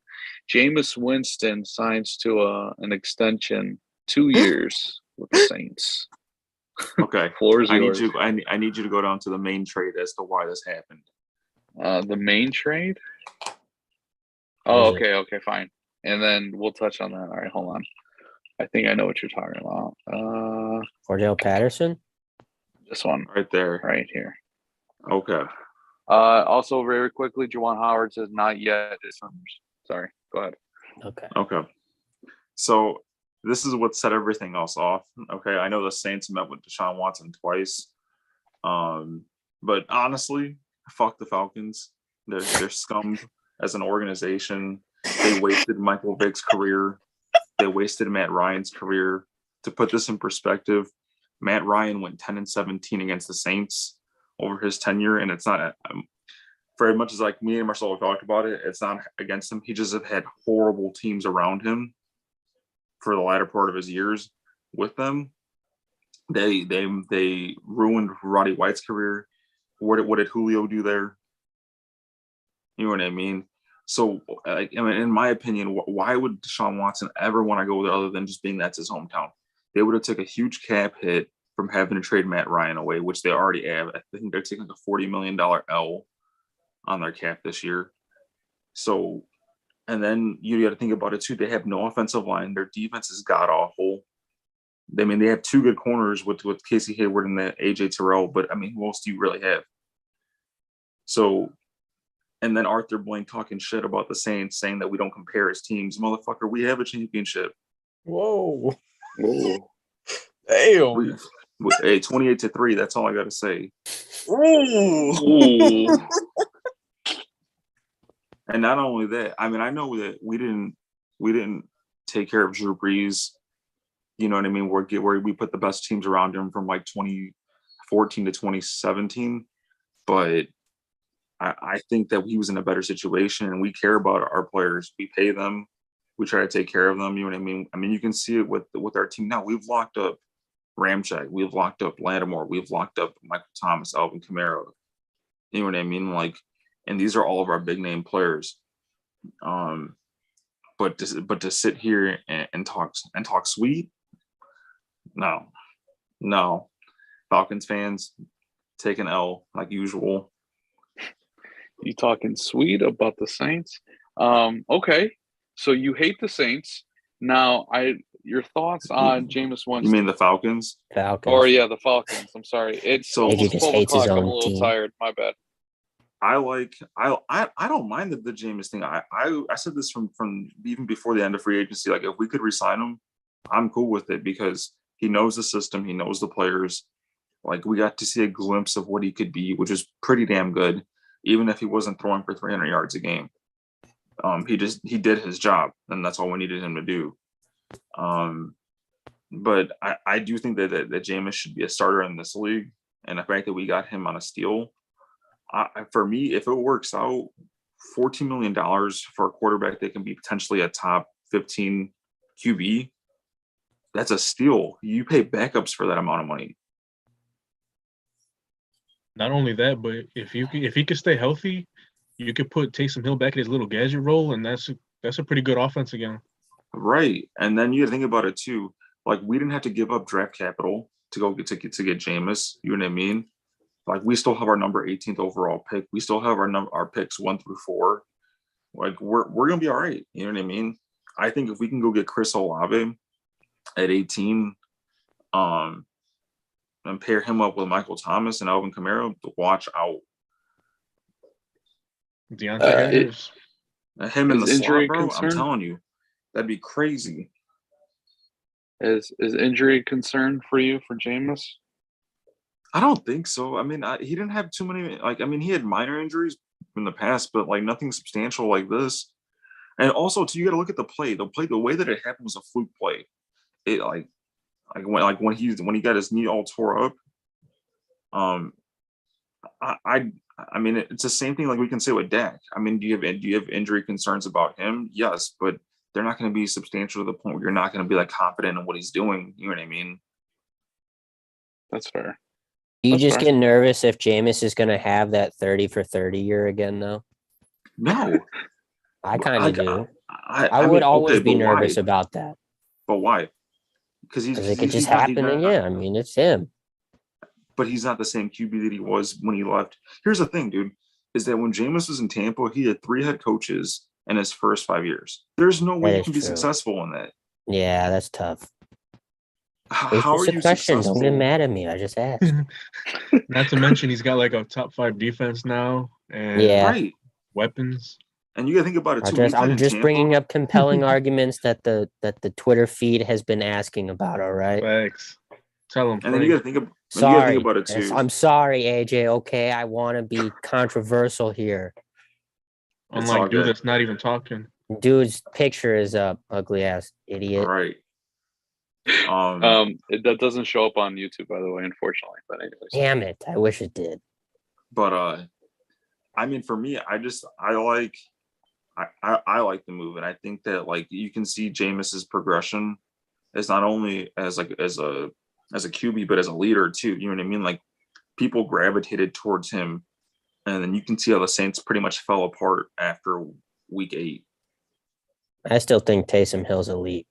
Jameis Winston signs to an extension 2 years with the Saints. Okay. Floor is I need yours. you. I need you to go down to the main trade as to why this happened. The main trade? What Oh, is it? okay, fine. And then we'll touch on that. All right, hold on. I think I know what you're talking about. Cordell Patterson. This one Right there. right here. Okay. Also, very quickly, Juwan Howard says not yet. Sorry, go ahead. Okay. Okay. So this is what set everything else off. Okay. I know the Saints met with Deshaun Watson twice. But honestly, fuck the Falcons. They're scum as an organization. They wasted Michael Vick's career. They wasted Matt Ryan's career. To put this in perspective, Matt Ryan went 10-17 against the Saints over his tenure, and it's not very much as like me and Marcelo talked about it. It's not against him. He just have had horrible teams around him for the latter part of his years with them. They ruined Roddy White's career. What did Julio do there? You know what I mean? So, I mean, in my opinion, why would Deshaun Watson ever want to go there other than just being that's his hometown? They would have took a huge cap hit from having to trade Matt Ryan away, which they already have. I think they're taking a $40 million L on their cap this year. So, and then you got to think about it too. They have no offensive line. Their defense is god awful. I mean, they have 2 good corners with Casey Hayward and the AJ Terrell, but I mean, who else do you really have? So, And then Arthur Blank talking shit about the Saints, saying that we don't compare as teams. Motherfucker, we have a championship. Whoa. Whoa. Damn. Hey, 28-3. That's all I got to say. Ooh. Ooh. And not only that, I mean, I know that we didn't take care of Drew Brees. You know what I mean? Where we put the best teams around him from like 2014 to 2017. But I think that he was in a better situation, and we care about our players. We pay them. We try to take care of them. You know what I mean? I mean, you can see it with our team now. We've locked up Ramchick. We've locked up Lattimore. We've locked up Michael Thomas, Alvin Kamara. You know what I mean? Like, and these are all of our big name players. But to sit here and talk sweet, no. Falcons fans take an L like usual. You talking sweet about the Saints? Okay. So you hate the Saints. Now, your thoughts on Jameis Winston? You mean the Falcons? Falcons. Or yeah, the Falcons. I'm sorry. It's So- AJ almost just 12 hates his o'clock. I'm own a little team. tired. My bad. I don't mind the Jameis thing. I said this from even before the end of free agency. Like, if we could resign him, I'm cool with it because he knows the system, he knows the players. Like, we got to see a glimpse of what he could be, which is pretty damn good, even if he wasn't throwing for 300 yards a game. He did his job, and that's all we needed him to do. But I do think that Jameis should be a starter in this league, and the fact that we got him on a steal. For me, if it works out, $14 million for a quarterback that can be potentially a top 15 QB, that's a steal. You pay backups for that amount of money. Not only that, but if he could stay healthy, you could put Taysom Hill back in his little gadget role, and that's a pretty good offense again. Right. And then you got to think about it too. Like, we didn't have to give up draft capital to go get Jameis. You know what I mean? Like, we still have our number 18th overall pick. We still have our picks 1 through 4. Like, we're gonna be all right. You know what I mean? I think if we can go get Chris Olave at 18, and pair him up with Michael Thomas and Alvin Kamara, watch out. Deontay Harris. Him in the Is injury slot, bro. concern? I'm telling you, that'd be crazy. Is injury a concern for you for Jameis? I don't think so. I mean, he didn't have too many. Like, I mean, he had minor injuries in the past, but like nothing substantial like this. And also, too, you got to look at the play. The way that it happened was a fluke play. It when he got his knee all tore up. I mean, it's the same thing like we can say with Dak. I mean, do you have injury concerns about him? Yes, but they're not going to be substantial to the point where you're not going to be like confident in what he's doing. You know what I mean? That's fair. Do you That's just fair. get nervous if Jameis is going to have that 30 for 30 year again, though? No, I kind of do. I I would mean, always okay, be but nervous why? about that. But why? Because Because it could just happen again. I mean, it's him. But he's not the same QB that he was when he left. Here's the thing, dude, is that when Jameis was in Tampa, he had 3 head coaches in his first 5 years. There's no way That you is can be true. successful in that. Yeah, that's tough. How It's are just a you question. successful? Don't get mad at me. I just asked. Not to mention he's got like a top 5 defense now and Yeah. Right. weapons. And you got to think about it too. I'm just bringing up compelling arguments that the Twitter feed has been asking about. All right. Facts. Tell him. And then you got to think Sorry. about it too. I'm sorry, AJ. Okay, I want to be controversial here. It's all Unlike dude good. that's not even talking. Dude's picture is up, ugly ass idiot. All right. That doesn't show up on YouTube, by the way, unfortunately. But anyways, Damn it! I wish it did. But I mean, for me, I like the move, and I think that like you can see Jameis's progression as not only as a QB, but as a leader too. You know what I mean? Like, people gravitated towards him, and then you can see how the Saints pretty much fell apart after week 8. I still think Taysom Hill's elite.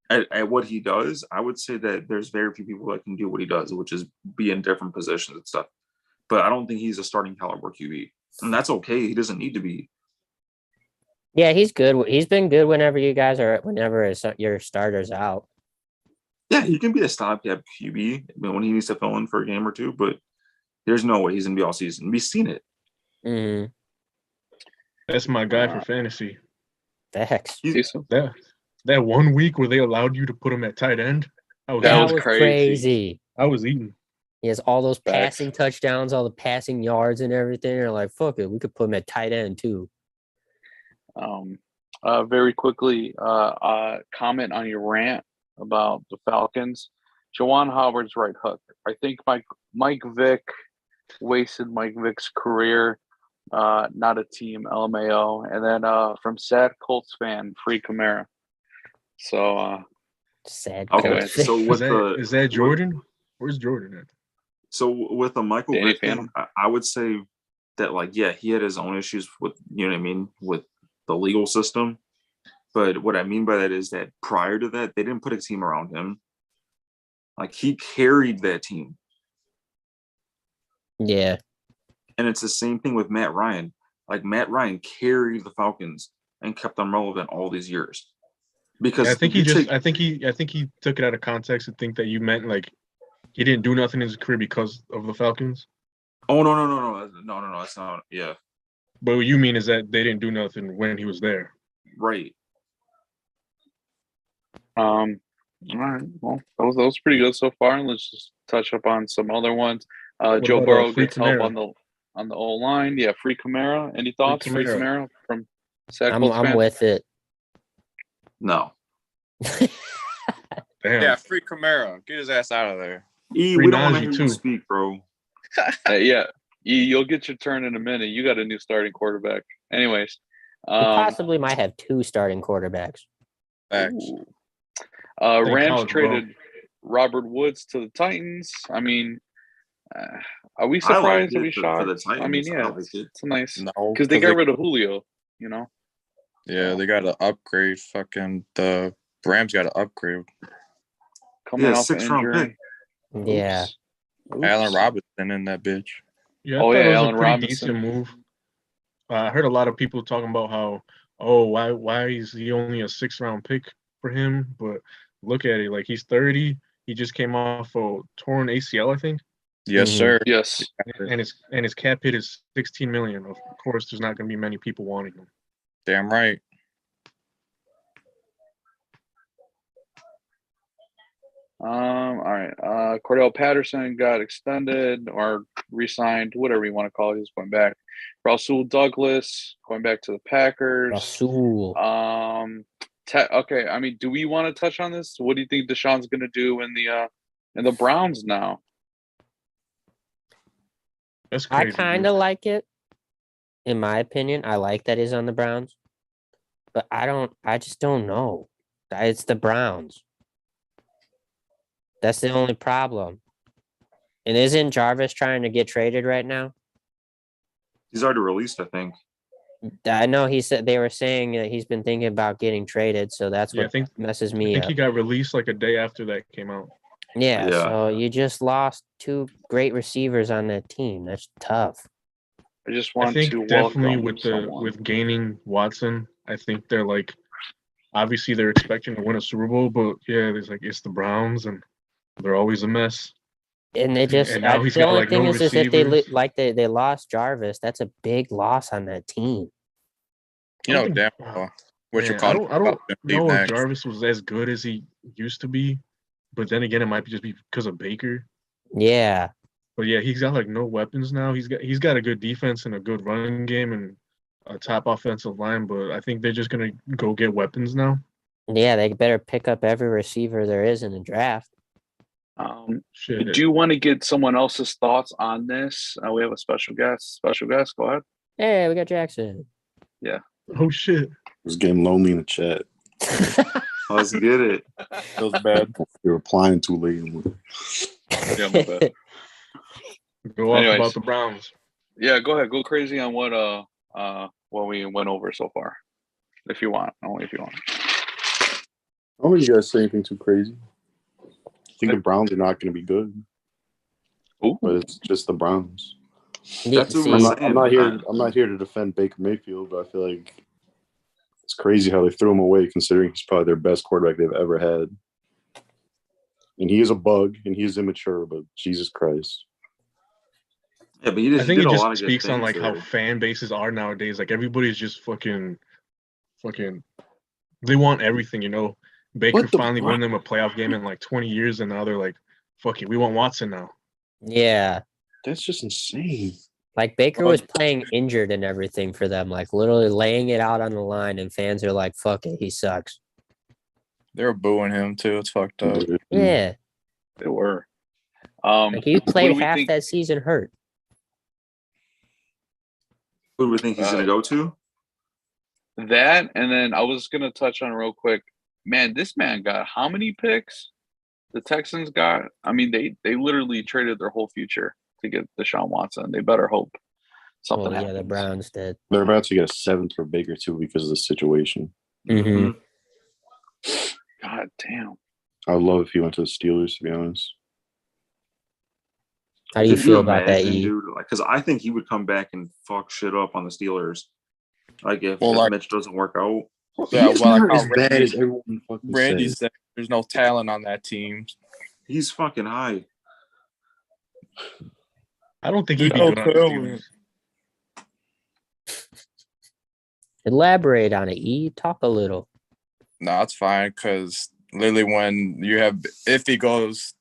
At what he does, I would say that there's very few people that can do what he does, which is be in different positions and stuff. But I don't think he's a starting caliber QB, and that's okay. He doesn't need to be. Yeah, he's good. He's been good whenever your starter's out. Yeah, he can be a stopgap QB when he needs to fill in for a game or two, but there's no way he's gonna be all season. We've seen it. Mm, That's my guy for fantasy. facts. Decent. That 1 week where they allowed you to put him at tight end, That That was was crazy. crazy. I was eating. He has all those Facts. passing touchdowns, all the passing yards and everything. They're like, fuck it, we could put him at tight end too. Very quickly, comment on your rant about the Falcons. Jawan Howard's right hook. I think Mike Vick wasted Mike Vick's career. Not a team, LMAO. And then from sad Colts fan, free Kamara. So Sad. Okay, Anyways. so with Is that Jordan? Where's Jordan at? So with the Michael Danny Vick thing, Phantom. I would say that, like, yeah, he had his own issues with, you know what I mean, with the legal system. But what I mean by that is that prior to that, they didn't put a team around him. Like, he carried that team. Yeah. And it's the same thing with Matt Ryan. Like, Matt Ryan carried the Falcons and kept them relevant all these years. Because I think he took it out of context to think that you meant like he didn't do nothing in his career because of the Falcons. Oh no, that's not. Yeah, But what you mean is that they didn't do nothing when he was there. right. all right. Well, that was pretty good so far. Let's just touch up on some other ones. What Joe about, Burrow free gets help Kamara? on the O line. Yeah, free Kamara. Any thoughts? Free Kamara. Kamara from sad I'm Colts fan? with it. No. Damn. Yeah, free Camaro. Get his ass out of there. E, Free we don't want to Najee, hear too. you speak, bro. Yeah, you'll get your turn in a minute. You got a new starting quarterback. Anyways, We possibly might have two starting quarterbacks. Facts. ooh. Thank Rams college, bro. traded Robert Woods to the Titans. I mean, are we I like surprised? Are we it for shocked? the Titans. I mean, I yeah, like it. it's nice No, because they got rid of Julio. You know, Yeah, they got to upgrade. Fucking the Rams got to upgrade. coming Yeah, off an 6th-round injury. Yeah. Oops. Allen Robinson in that bitch. Yeah, I Oh, thought yeah, it was Allen a pretty Robinson. decent move. I heard a lot of people talking about how, why is he only a 6th-round pick for him? But look at it, like he's 30. He just came off a torn ACL, I think, Yes, Mhm. sir. Yes. and his cap hit is $16 million. Of course, there's not going to be many people wanting him. Damn right. All right. Cordell Patterson got extended or re-signed, whatever you want to call it. He's going back. Rasul Douglas going back to the Packers. Rasul. Okay. I mean, do we want to touch on this? What do you think Deshaun's going to do in the Browns now? That's I crazy. kind of like it. In my opinion, I like that he's on the Browns. But I just don't know. It's the Browns. That's the only problem. And isn't Jarvis trying to get traded right now? He's already released, I think. I know they were saying that he's been thinking about getting traded, so that's Yeah, I what think messes I me think up. he got released like a day after that came out. Yeah, Yeah. so you just lost two great receivers on that team. That's tough. I just I want think to definitely welcome someone. with gaining Watson, I think they're like obviously they're expecting to win a Super Bowl, but yeah, it's the Browns and they're always a mess. And they just And now he's the got only like thing no is if they receivers. they lost Jarvis, that's a big loss on that team. You know, think- damn well. What you're Man, calling? I don't know if Jarvis was as good as he used to be, but then again, it might just be because of Baker. Yeah. But yeah, he's got like no weapons now. He's got a good defense and a good running game and a top offensive line, but I think they're just gonna go get weapons now. Yeah, they better pick up every receiver there is in the draft. Shit. Do you want to get someone else's thoughts on this? We have a special guest. Special guest, go ahead. Hey, we got Jackson. Oh shit. was getting lonely in the chat. Let's get it. Feels bad. You're replying too late. Yeah, my bad. Go off Anyways. about the Browns. Yeah, go ahead. Go crazy on what we went over so far, if you want. Only if you want. I don't think you guys say anything too crazy. I think the Browns are not going to be good, Ooh. but it's just the Browns. Yeah, That's what see, we're I'm not here to defend Baker Mayfield, but I feel like it's crazy how they threw him away, considering he's probably their best quarterback they've ever had. And he is a bug, and he is immature, but Jesus Christ. Yeah, but he I think did it a lot just of good speaks on things like how there. fan bases are nowadays. Like everybody's just fucking. They want everything, you know. Baker What the finally fuck? won them a playoff game in like 20 years, and now they're like, "Fuck it, we want Watson now." Yeah. That's just insane. Like Baker was playing injured and everything for them, like literally laying it out on the line, and fans are like, "Fuck it, he sucks." They were booing him too. It's fucked up. Yeah, They were. like he What played do we half think? that season hurt. Who do we think he's going to go to? That, and then I was gonna touch on real quick. Man, this man got how many picks? The Texans got. I mean, they literally traded their whole future to get Deshaun Watson. They better hope something Well, yeah, happens. the Browns did. They're about to get a 7th for Baker too because of the situation. Mm-hmm. God damn. I would love if he went to the Steelers, to be honest. How do you Could feel about that, imagine, E? dude? Like, because I think he would come back and fuck shit up on the Steelers. Like if Well, like- Mitch doesn't work out. Yeah, He's well, not like as how bad Randy- as everyone fucking Randy says. said there's no talent on that team. He's fucking high. I don't think he'd be No good on the talent. Steelers. Elaborate on it, E. Talk a little. No, it's fine because literally when you have if he goes,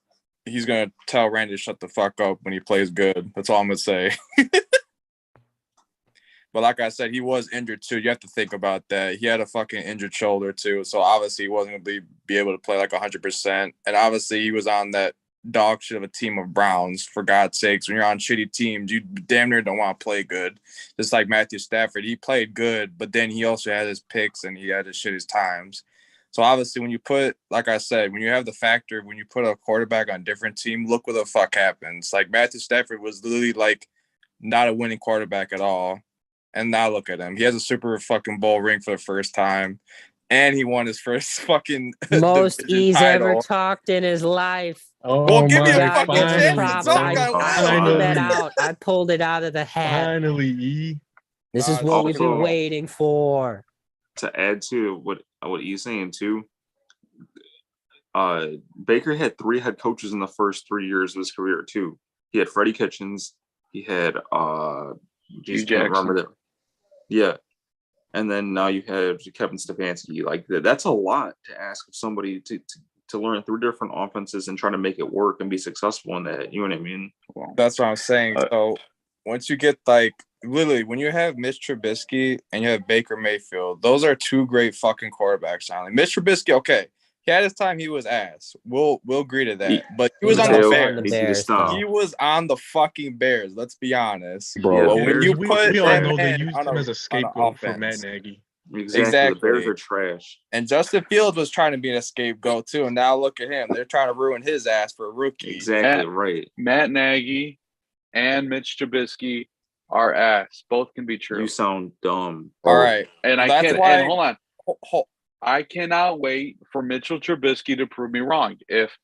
he's gonna tell Randy to shut the fuck up when he plays good. That's all I'm gonna say. But like I said, he was injured too. You have to think about that. He had a fucking injured shoulder too, so obviously he wasn't gonna be able to play like 100%. And obviously he was on that dog shit of a team of Browns. For God's sakes, when you're on shitty teams, you damn near don't want to play good. Just like Matthew Stafford, he played good, but then he also had his picks and he had his shit his times. So obviously when you put, like I said, when you have the factor, when you put a quarterback on a different team, look what the fuck happens. Like Matthew Stafford was literally like not a winning quarterback at all. And now look at him. He has a Super fucking Bowl ring for the first time. And he won his first fucking Most division E's title. ever talked in his life. Oh Well, give me a my! fucking Gotta give him chance to props. talk I, on I that. pulled that Finally. out. I pulled it out of the hat. Finally, E. This is God, what we've been also- waiting for. To add to what he's saying too, Baker had 3 head coaches in the first 3 years of his career too. He had Freddie Kitchens. He had Hugh can't remember Jackson. that. Yeah, and then now you have Kevin Stefanski. Like that's a lot to ask of somebody to learn 3 different offenses and try to make it work and be successful in that. You know what I mean? That's what I'm saying. So once you get like literally when you have Mitch Trubisky and you have Baker Mayfield, those are 2 great fucking quarterbacks. Like Mitch Trubisky, okay, he had his time. He was ass. We'll agree to that. But he was on the also Bears. on the Bears, though. He was on the fucking Bears. Let's be honest. Bro, But Yeah, when you we put all that know they man used on him as a on scapegoat for offense, Matt Nagy. Exactly. The Bears are trash. and Justin Fields was trying to be a scapegoat too, and now look at him. They're trying to ruin his ass for a rookie. Exactly right. Matt Nagy and Mitch Trubisky are ass. Both can be true. You sound dumb. All right, And I That's can't. why- And hold on. I cannot wait for Mitchell Trubisky to prove me wrong. If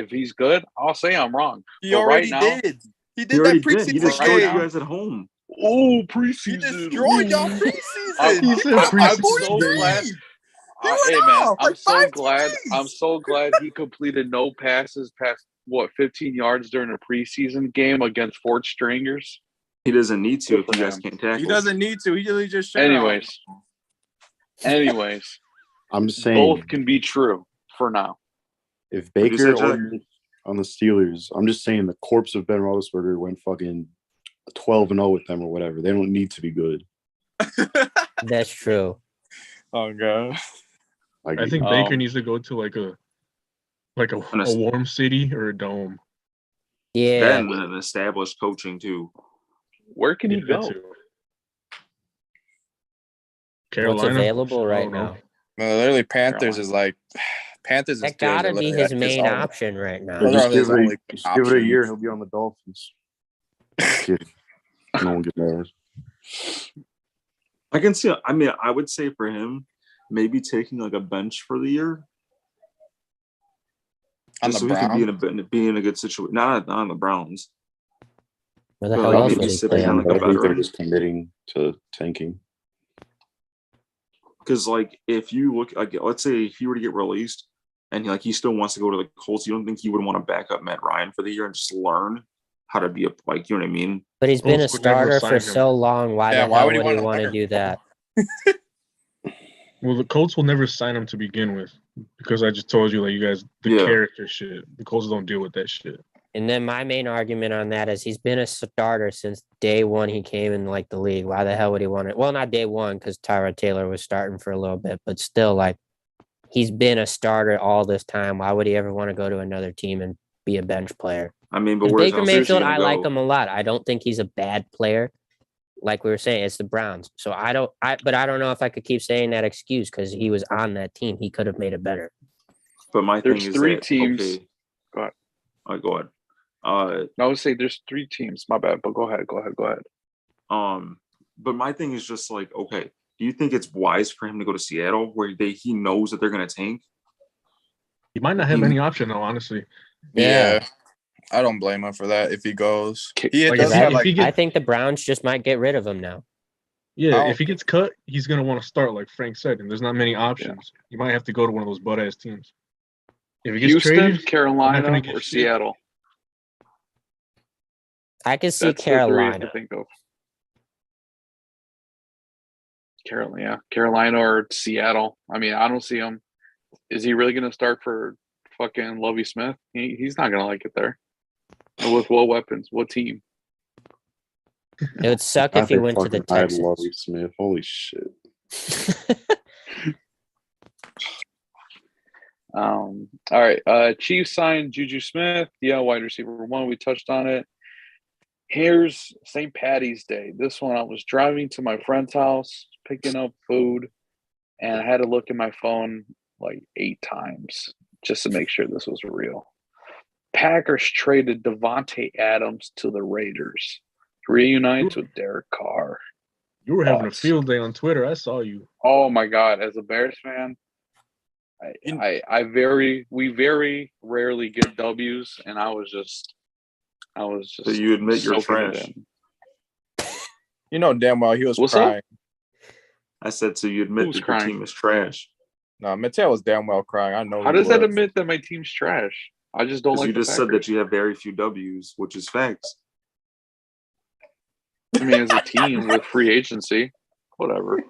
he's good, I'll say I'm wrong. he But already right now- did. He He did already that did. He preseason destroyed game. you guys at home. Oh, He preseason. destroyed y'all Ooh. preseason. He said I'm preseason. so glad. He went Hey man, off I'm like so 5 glad. TDs. I'm so glad he completed no passes past 15 yards during a preseason game against fourth stringers. He doesn't need to Good if for you guys him. can't tackle. He doesn't need to. He literally just shut Anyways, I'm saying both can be true for now. if What'd you Baker say, Jay? or on the Steelers, I'm just saying the corpse of Ben Roethlisberger went fucking 12-0 with them or whatever. They don't need to be good. That's true. Oh god. Like I think Baker Um, needs to go to like a An es- warm city or a dome. Yeah. Then an established coaching too. Where can he Yeah, that go? too. Carolina. What's available I right don't know. now? No, literally Panthers Carolina. is like Panthers. That is gotta good. be Literally, his that's main all- option right now. Those just are his give, it only a, just give it a options. year, he'll be on the Dolphins. Kidding. No one get mad. I can see. I mean, I would say for him, maybe taking like a bench for the year, On just the so he can Browns. be in a good situation. Not on the Browns. Where the Well, hell like, else maybe would he sit play? behind, like, But a I think they're veteran. just committing to tanking. Because like if you look like let's say if he were to get released and he still wants to go to the Colts, you don't think he would want to back up Matt Ryan for the year and just learn how to be a like, you know what I mean? But he's been a Colts would never starter sign for him. so long. Why Yeah, the why hell would he would he wanna want to learn? do that? Well, the Colts will never sign him to begin with because I just told you, like, you guys, the Yeah. character shit. The Colts don't deal with that shit. And then my main argument on that is he's been a starter since day one he came in like the league. Why the hell would he want it? Well, not day one because Tyrod Taylor was starting for a little bit, but still, like, he's been a starter all this time. Why would he ever want to go to another team and be a bench player? I mean, but 'Cause where's Baker else is he Mayfield, gonna I like go? him a lot. I don't think he's a bad player. Like we were saying, it's the Browns. So but I don't know if I could keep saying that excuse because he was on that team. He could have made it better. But my There's thing is three that, teams. okay. Go ahead. All right, go ahead. I would say there's 3 teams. My bad, but go ahead. But my thing is just like, okay, do you think it's wise for him to go to Seattle where he knows that they're gonna tank? He might not have any option, though, honestly. Yeah. I don't blame him for that if he goes. He Like, does if have he like get- I think the Browns just might get rid of him now. Yeah, Oh. if he gets cut, he's going to want to start, like Frank said, and there's not many options. You might have to go to one of those butt-ass teams. If he gets Houston, traded, Carolina, gonna get or shit. Seattle. I could see That's the 3 I Carolina. can think of. Carolina or Seattle. I mean, I don't see him. Is he really going to start for fucking Lovie Smith? He's not going to like it there. With what weapons? What team? It would suck I if he think went to the fucking I Texans. love Smith. Holy shit. All right. Chiefs signed Juju Smith. Yeah, wide receiver 1. We touched on it. Here's St. Patty's Day. This one, I was driving to my friend's house, picking up food, and I had to look at my phone like 8 times just to make sure this was real. Packers traded Devontae Adams to the Raiders. Reunites with Derek Carr. you were having a Thoughts? field day on Twitter. I saw you. Oh my God! As a Bears fan, we very rarely get W's, and I was just. So you admit you're soaking it trash. in. you know damn well he was What's up? crying. I said, so you admit Who's that crying? your team is trash. No, Mateo was damn well crying. I know. How he does that was. admit that my team's trash? I just don't Because like you the just said that Packers. you have very few W's, which is facts. I mean, as a team with free agency, whatever.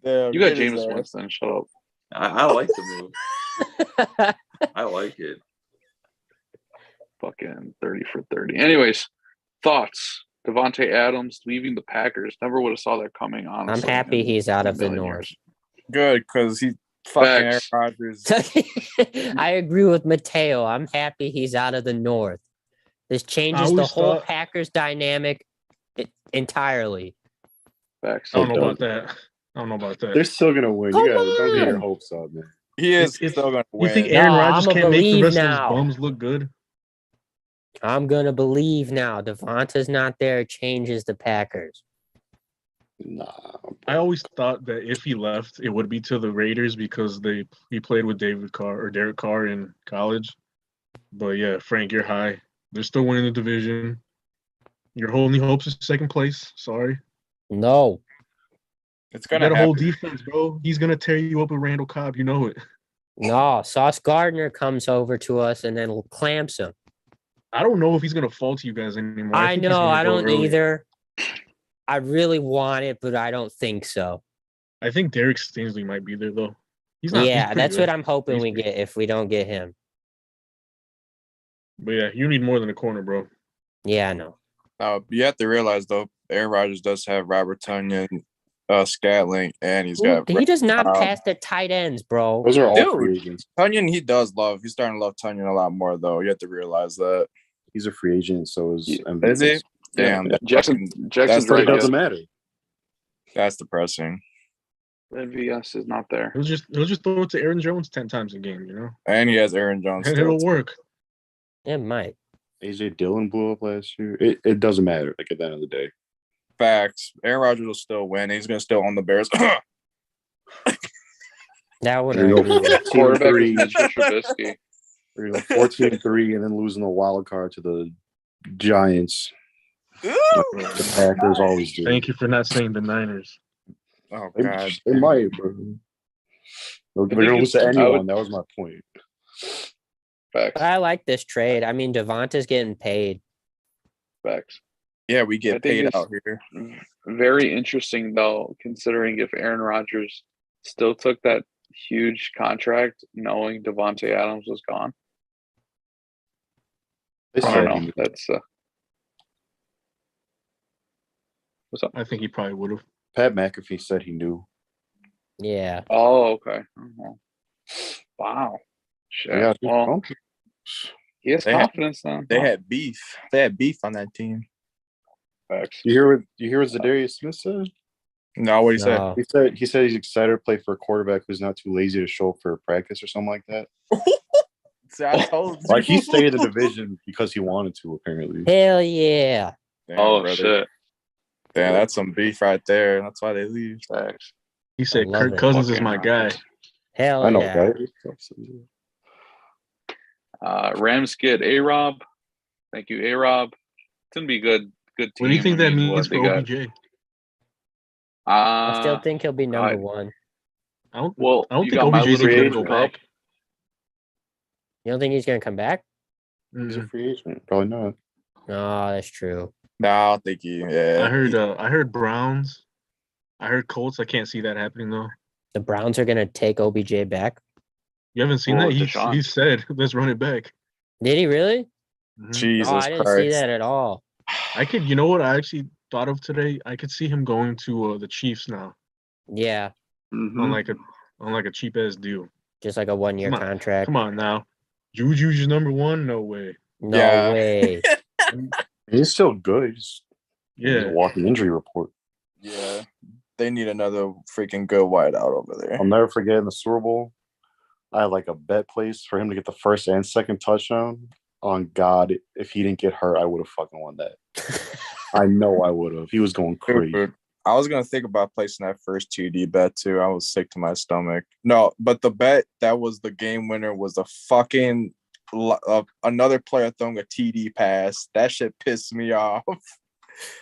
Yeah, You got get his Jameis ass. Winston. Shut up. I like the move. I like it. Fucking 30 for 30. Anyways, thoughts. Devontae Adams leaving the Packers. Never would have saw that coming, I'm honestly. happy in he's out a of the million North. years. Good, because he fucking Aaron Facts. Rodgers. I agree with Mateo. I'm happy he's out of the North. This changes the always whole thought- Packers dynamic entirely. Facts. I don't know It about that. I don't know about that. They're still gonna win. Come You guys don't get your on. hopes up, man. He is If- still going to You win. think Aaron No, Rodgers I'ma can't make the believe rest now. of his bums look good? I'm going to believe now. Devonta's not there. It changes the Packers. Nah. I always thought that if he left, it would be to the Raiders because he played with Derek Carr in college. But yeah, Frank, you're high. They're still winning the division. Your only hopes is second place. Sorry. No. It's You going to got a whole happen. defense, bro. He's gonna tear you up with Randall Cobb. You know it. No. Sauce Gardner comes over to us and then clamps him. I don't know if he's gonna fall to you guys anymore. I think he's know. gonna I go don't early. either. I really want it, but I don't think so. I think Derek Stingley might be there though. He's not. Yeah, that's what I'm hoping He's we pretty- get if we don't get him. But yeah, you need more than a corner, bro. Yeah, I know. You have to realize, though, Aaron Rodgers does have Robert Tunyon, Scatling, and he's got He does not Brown. pass the tight ends, bro. Those are all Dude. free agents. Tunyon. He does love. He's starting to love Tunyon a lot more, though. You have to realize that. He's a free agent, so is Yeah. MVS. Is he? Damn. Yeah. Jackson's that's But right. it doesn't Yeah. matter. That's depressing. MVS is not there. He'll just throw it to Aaron Jones 10 times a game, you know, And he has Aaron Jones. and Still. it'll work. It might. AJ Dillon blew up last year. It doesn't matter. Like at the end of the day, Facts. Aaron Rodgers will still win. He's going to still own the Bears. That one I There you go. agree with. Quarterback 14-3. is Mitchell Trubisky. We're going 14-3 and then losing the wild card to the Giants. The Packers always do. Thank you for not saying the Niners. Oh, They, God. they might, bro. They're think going to lose to it's- I anyone. would- That was my point. Facts. But I like this trade. I mean, Devonta's getting paid. Facts. Yeah, we I get think paid it's- out here. Very interesting though, considering if Aaron Rodgers still took that huge contract, knowing Devontae Adams was gone. They I said don't he know. That's what's up? I think he probably would have. Pat McAfee said he knew. Yeah. Oh, okay. Mhm. Wow. Shit. Yeah, Well, he has They had- confidence then. They Wow. had beef. They had beef on that team. Facts. you hear what Zadarius Smith said? No, what he said? No. He said he's excited to play for a quarterback who's not too lazy to show up for practice or something like that. See, I told you. Like he stayed in the division because he wanted to, apparently. Hell yeah. Damn, Oh brother. shit. Damn, that's some beef right there. That's why they leave. Facts. He said love Kirk it. Cousins is Fucking my guy. Hell I know, yeah. right? Rams get A-Rob. Thank you, A-Rob. It's gonna be good team. What do you think that I mean, means what for they got. OBJ? I still think he'll be number one. I don't Well, I don't you think got my OBJ's little going to Cooper go back. You don't think he's gonna come back? He's a Mm. free agent. Probably not. No, that's true. No, I don't think he. Yeah, I heard Browns. I heard Colts. I can't see that happening though. The Browns are gonna take OBJ back. You haven't seen Or that? Deshaun. He said, "Let's run it back." Did he really? Mhm. Jesus Oh, I didn't Christ. see that at all. I could. You know what? I actually thought of today. I could see him going to the Chiefs now Yeah, Mhm. on like a cheap ass deal. just like a 1 year Come on. contract. Come on now, Juju's number one? No way. No Yeah. way. He's still good. He's a Yeah, walking injury report. Yeah, they need another freaking good wideout over there. I'll never forget in the Super Bowl, I had like a bet placed for him to get the first and second touchdown. On God, if he didn't get hurt, I would have fucking won that. I know I would have. He was going crazy. Dude, I was gonna think about placing that first TD bet too. I was sick to my stomach. No, but the bet that was the game winner was a fucking another player throwing a TD pass. That shit pissed me off.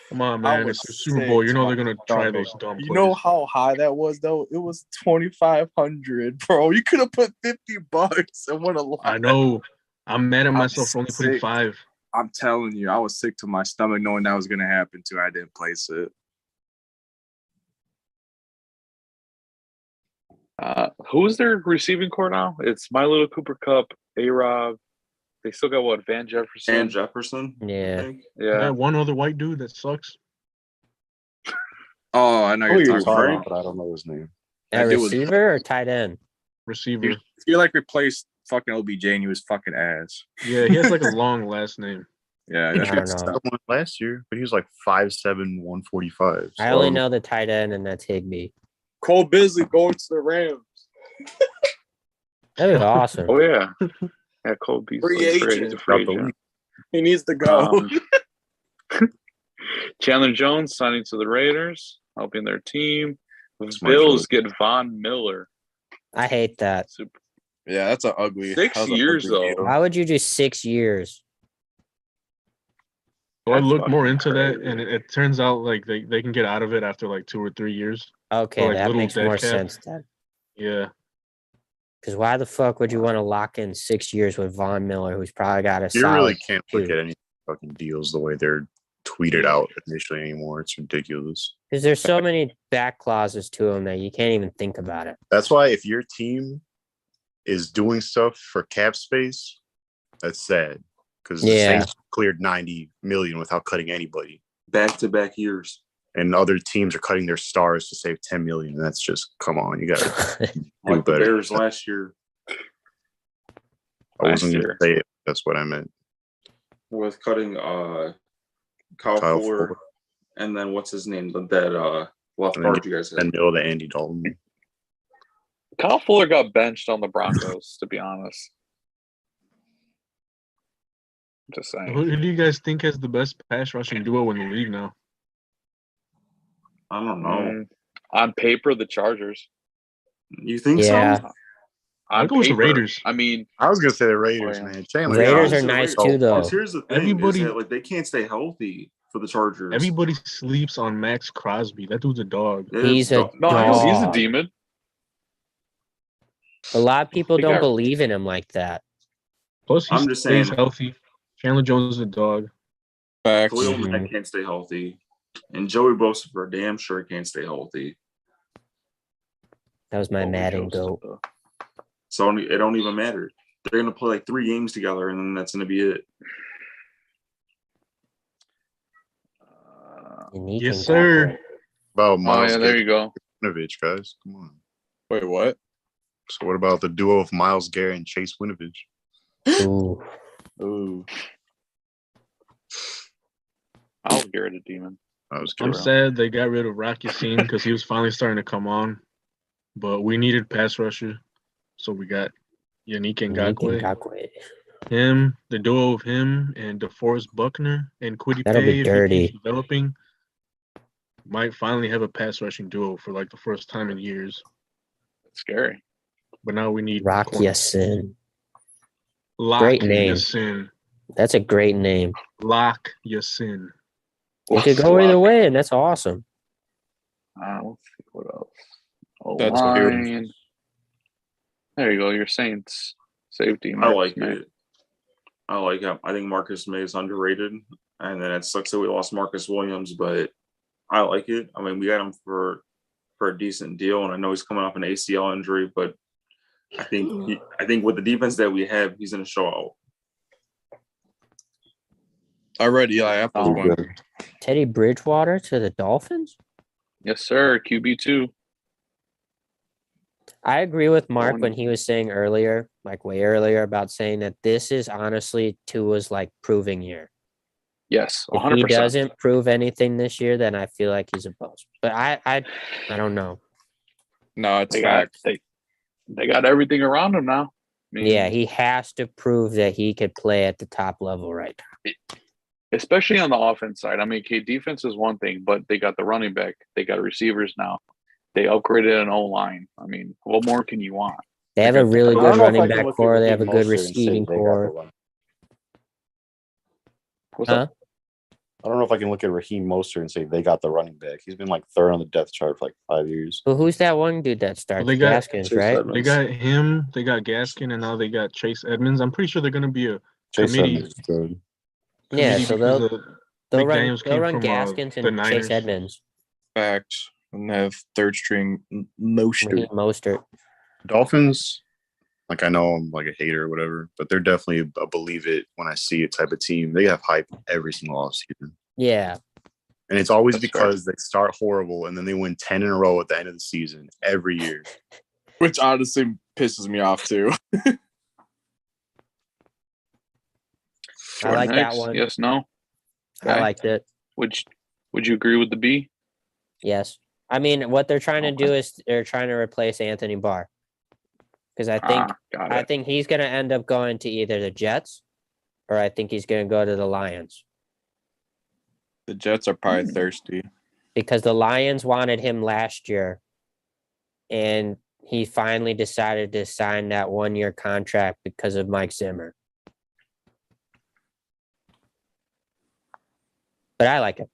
come on, I man. was It's the Super Bowl. sick You to know my they're gonna try stomach. those dumb You plays. know how high that was though? It was 2,500, bro. You could have put $50 and won a lot. I know. I'm mad at I'm myself for only putting sick. 5. I'm telling you, I was sick to my stomach knowing that was going to happen too. I didn't place it. Who's their receiving core now? It's My Little Cooper Cup, A-Rob. They still got what? Van Jefferson. And Jefferson. I Yeah. think. Yeah, Yeah. one other white dude that sucks. Oh, I know Oh, you're you're talking talking about. about, but I don't know his name. At That dude was- receiver or tight end? Receiver. If you like replaced fucking OBJ and he was fucking ass. Yeah, he has like a long last name. Yeah, He that I don't shit's know. That one last year, but he was like 5'7", 145. I only know the tight end, and that's Higbee. Cole Beasley going to the Rams. That was awesome. Oh yeah. Yeah, Cole Beasley. Free agent. He's a free agent. He needs to go. Chandler Jones signing to the Raiders, helping their team. Smart Bills choice. get Von Miller. I hate that. Super. Yeah, that's an ugly. 6 that was an years, ugly though. deal. Why would you do 6 years? So I That's looked more fucking into that, crazy. and it turns out like they can get out of it after like 2 or 3 years. Okay, like that little makes dead more cap. sense then. Yeah, Because why the fuck would you want to lock in 6 years with Von Miller, who's probably got a You solid really can't look two? at any fucking deals the way they're tweeted out initially anymore. It's ridiculous. Because there's so many back clauses to them that you can't even think about it. That's why if your team is doing stuff for cap space, that's sad. Because the Yeah. Saints cleared 90 million without cutting anybody. Back-to-back years. And other teams are cutting their stars to save 10 million. And that's just, come on, you gotta do Like the better. Bears last year I wasn't last gonna year. say it. That's what I meant. with cutting Kyle Kyle Fuller, Fuller. and then what's his name? That left And then guard you guys had. 10 mil to Andy Dalton. Kyle Fuller got benched on the Broncos, to be honest. Just saying. who do you guys think has the best pass rushing duo in the league now? I don't know. On paper, the Chargers. You think Yeah. so? I'll On go with the paper, Raiders. I mean, I was gonna say the Raiders, Oh, yeah. man. Chandler Raiders Jones are is nice so too, though. Because here's the thing: Everybody- is that, like, they can't stay healthy for the Chargers. Everybody sleeps on Max Crosby. That dude's a dog. Yeah, He's a no, I know he's a dog. demon. A lot of people They don't got- believe in him like that. Plus, he I'm just stays saying- healthy. Chandler Jones is a dog. Facts. Khalil Mack can't stay healthy. And Joey Bosa for damn sure can't stay healthy. That was my Madden goat. So it don't even matter. They're going to play like 3 games together, and then that's going to be it. Unique Yes, and sir. Garoppolo. About Oh Miles yeah, there you go. Winovich, guys. Come on. Wait, what? So what about the duo of Miles Garrett and Chase Winovich? Ooh. Ooh. I'll Garrett a demon. I was I'm kidding. sad they got rid of Rocky Sin because he was finally starting to come on. But we needed pass rusher. So we got Yannick Unique Ngakoue. Ngakoue. Him, the duo of him and DeForest Buckner and Kwity That'll be Paye, if dirty. he keeps developing, might finally have a pass rushing duo for like the first time in years. It's scary. But now we need Rock Yassin. Lock Great name. Yassin. That's a great name. Lock Yassin. It could go either way, and that's awesome. Let's see what else. Oh, That's line. There you go. Your Saints safety. I like Marcus it. I like him. I think Marcus May is underrated. And then it sucks that we lost Marcus Williams, but I like it. I mean, we got him for a decent deal, and I know he's coming off an ACL injury, but I think with the defense that we have, he's going to show out. I read Eli Apple's Oh. one. Teddy Bridgewater to the Dolphins? Yes, sir. QB2. I agree with Mark Going- when he was saying earlier, like way earlier, about saying that this is honestly Tua's like proving year. Yes, If 100%. he doesn't prove anything this year, then I feel like he's a bust. But I don't know. No, it's They got facts. they got everything around him now. I mean, Yeah, he has to prove that he could play at the top level right now. especially on the offense side. I mean, okay, defense is one thing, but they got the running back. They got receivers now. They upgraded an O-line. I mean, what more can you want? They have a really I good don't know if I running can back look at core. They have a Raheem good Mostert and say receiving they got the core. run. What's Huh? up? I don't know if I can look at Raheem Mostert and say they got the running back. He's been like 3rd on the depth chart for like 5 years. But who's that one dude that starts? they got Gaskins, Chase right? Edmonds. They got him, they got Gaskin, and now they got Chase Edmonds. I'm pretty sure they're going to be a Chase committee. Edmonds is good. Yeah, committee so because they'll McDaniels run came from, Gaskins the and Chase Niners. Edmonds. Facts. And have third string Mostert. Raheem Mostert. Dolphins, like I know I'm like a hater or whatever, but they're definitely a believe it when I see it type of team. They have hype every single offseason. Yeah. And it's always That's because they start horrible and then they win 10 in a row at the end of the season every year. Which honestly pisses me off too. I like that Next. one. Yes, no. I Okay. liked it. Would you agree with the B? Yes. I mean, what they're trying to Okay. do is they're trying to replace Anthony Barr. Because I Got I it. think he's gonna end up going to either the Jets or I think he's gonna go to the Lions. The Jets are probably thirsty. Because the Lions wanted him last year and he finally decided to sign that 1-year contract because of Mike Zimmer. But I like it.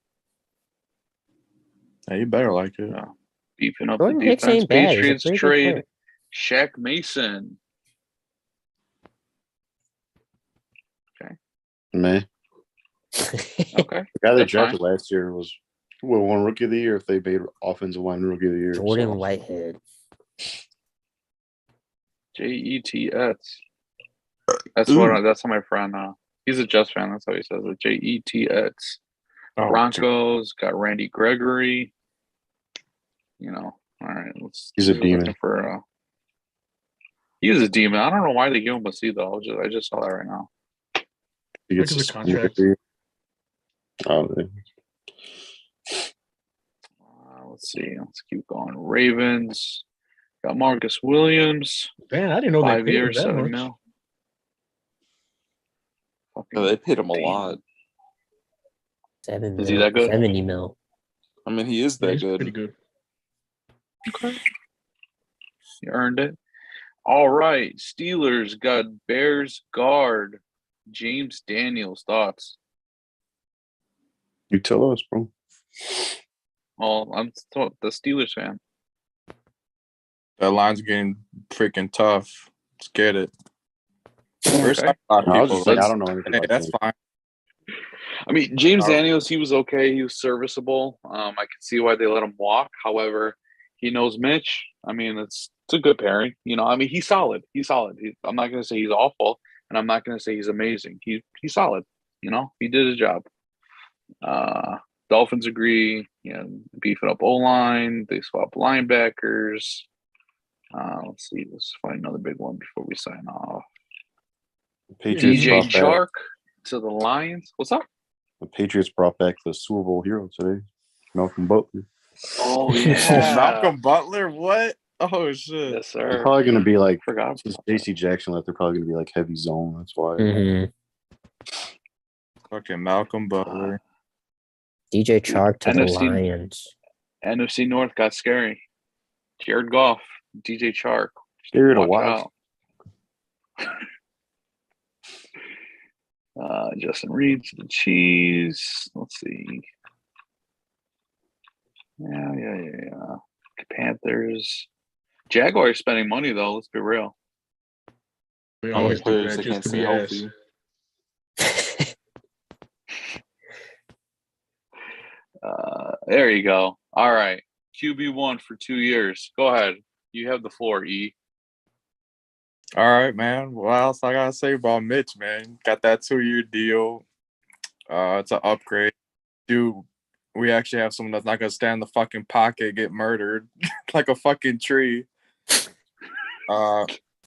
Yeah, you better like it. Beefing up Jordan the Hicks defense. ain't bad. He's a Patriots pretty good trade player. Shaq Mason. Man, Okay. the guy they That's drafted fine. last year was won Rookie of the Year if they made offensive line Rookie of the Year. Jordan so. Whitehead. Jets. That's how my friend he's a Jets fan, that's how he says it. Jets. Oh, Broncos got Randy Gregory. All right, He's a we're demon. looking for he is a demon. I don't know why they give him a C though. I just saw that right now. He gets Look at the suspended. contract. Oh, man. Let's see. Let's keep going. Ravens got Marcus Williams. Man, I didn't know they 5 paid him years, that 7 much. mil. Yeah, they paid him a lot. 7 Is he mil, that good? 70 mil. I mean, he is that He's good. pretty good. Okay. You earned it. All right. Steelers got Bears guard James Daniels. Thoughts? You tell us, bro. Well, I'm the Steelers fan. That line's getting freaking tough. Let's get it. First, Okay. I thought No, I was people just saying, I let's- don't know anything Hey, about that's that. fine. I mean, James Daniels, he was okay. He was serviceable. I can see why they let him walk. However, he knows Mitch. I mean, it's a good pairing. You know, I mean, he's solid. He's solid. I'm not going to say he's awful, and I'm not going to say he's amazing. He's solid. You know, he did his job. Dolphins agree. You know, beefing up O-line. They swap linebackers. Let's see. Let's find another big one before we sign off. Patriots DJ brought back, Chark to the Lions. What's up? the Patriots brought back the Super Bowl hero today, Malcolm Butler. Oh Oh, yeah, Malcolm Butler. What? Oh shit. yes They're sir. probably gonna be like, Forgot since about that. JC Jackson left, they're probably gonna be like heavy zone. That's why. Mhm. Fucking Malcolm Butler. DJ Chark to the NFC Lions. NFC North got scary. Jared Goff, DJ Chark. Scary to Watch watch. out. Justin Reed to the Chiefs. Let's see. Yeah. Panthers. Jaguars spending money though. Let's be real. We All always the do players that that can't just to stay be healthy. ass. There you go. All right. QB1 for 2 years. Go ahead. You have the floor, E. All right, man. What else I gotta say about Mitch, man? Got that 2-year deal. It's an upgrade. Dude, we actually have someone that's not gonna stand in the fucking pocket, get murdered like a fucking tree.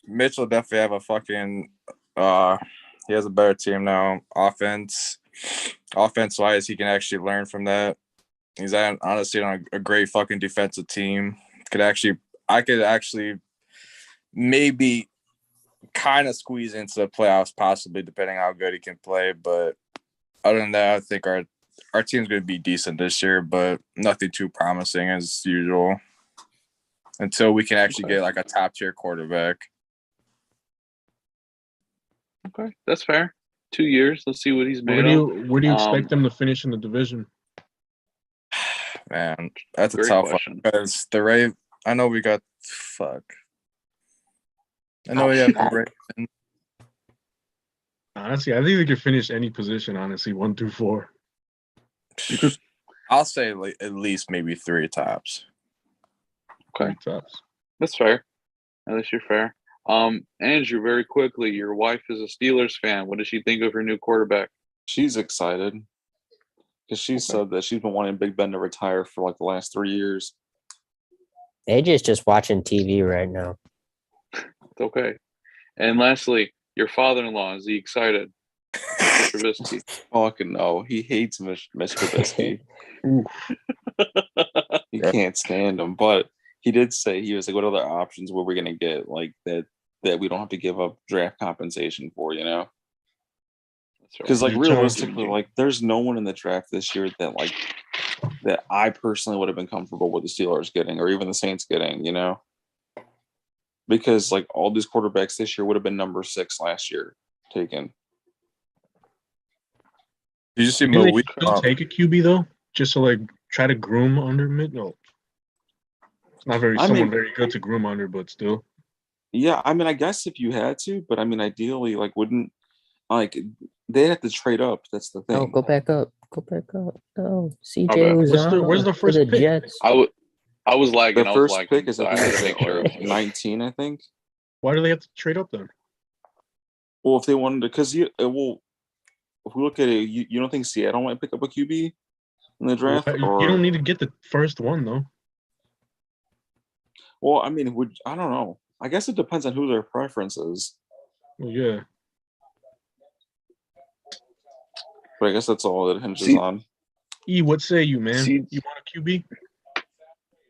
Mitch will definitely have a fucking he has a better team now. Offense wise, he can actually learn from that. He's honestly on a great fucking defensive team. I could actually maybe kind of squeeze into the playoffs, possibly, depending on how good he can play. But other than that, I think our team's going to be decent this year, but nothing too promising as usual until we can actually get like a top tier quarterback. Okay, that's fair. 2 years. Let's see what he's made Where do you of. expect them to finish in the division? Man, that's a Great tough question. one because I know we got I know we have the Ravens. Honestly, I think they could finish any position, honestly, 1 through 4. I'll say like at least maybe 3 tops. Okay, Tops. that's fair. At least you're fair. Andrew, very quickly, your wife is a Steelers fan. What does she think of her new quarterback? She's excited because she said that she's been wanting Big Ben to retire for like the last 3 years. AJ's just watching TV right now. It's okay. And lastly, your father-in-law, is he excited? Mr. Trubisky. Fucking no, he hates Mr. Trubisky. He can't stand him. But he did say, he was like, "What other options were we gonna get like that we don't have to give up draft compensation for?" You know, because like realistically, like there's no one in the draft this year that I personally would have been comfortable with the Steelers getting, or even the Saints getting. You know, because like all these quarterbacks this year would have been number 6 last year taken. Did you see Do they Malik? still take a QB though, just to like try to groom under mid? No, it's not someone very good to groom under, but still. Yeah, I mean, I guess if you had to, but I mean, ideally, like, wouldn't like they have to trade up? That's the thing. Oh, go back up. Oh, CJ Okay. Uzomah Where's the for first the pick? Jets. I was lagging. The I was first lagging, pick is so I I had to think make sure. 19. I think. Why do they have to trade up then? Well, if they wanted to, because if we look at it, you don't think Seattle might pick up a QB in the draft? You Or don't need to get the first one though. well, I mean, I don't know. I guess it depends on who their preference is. Well, yeah. But I guess that's all it hinges on. E, what say you, man? See- You want a QB?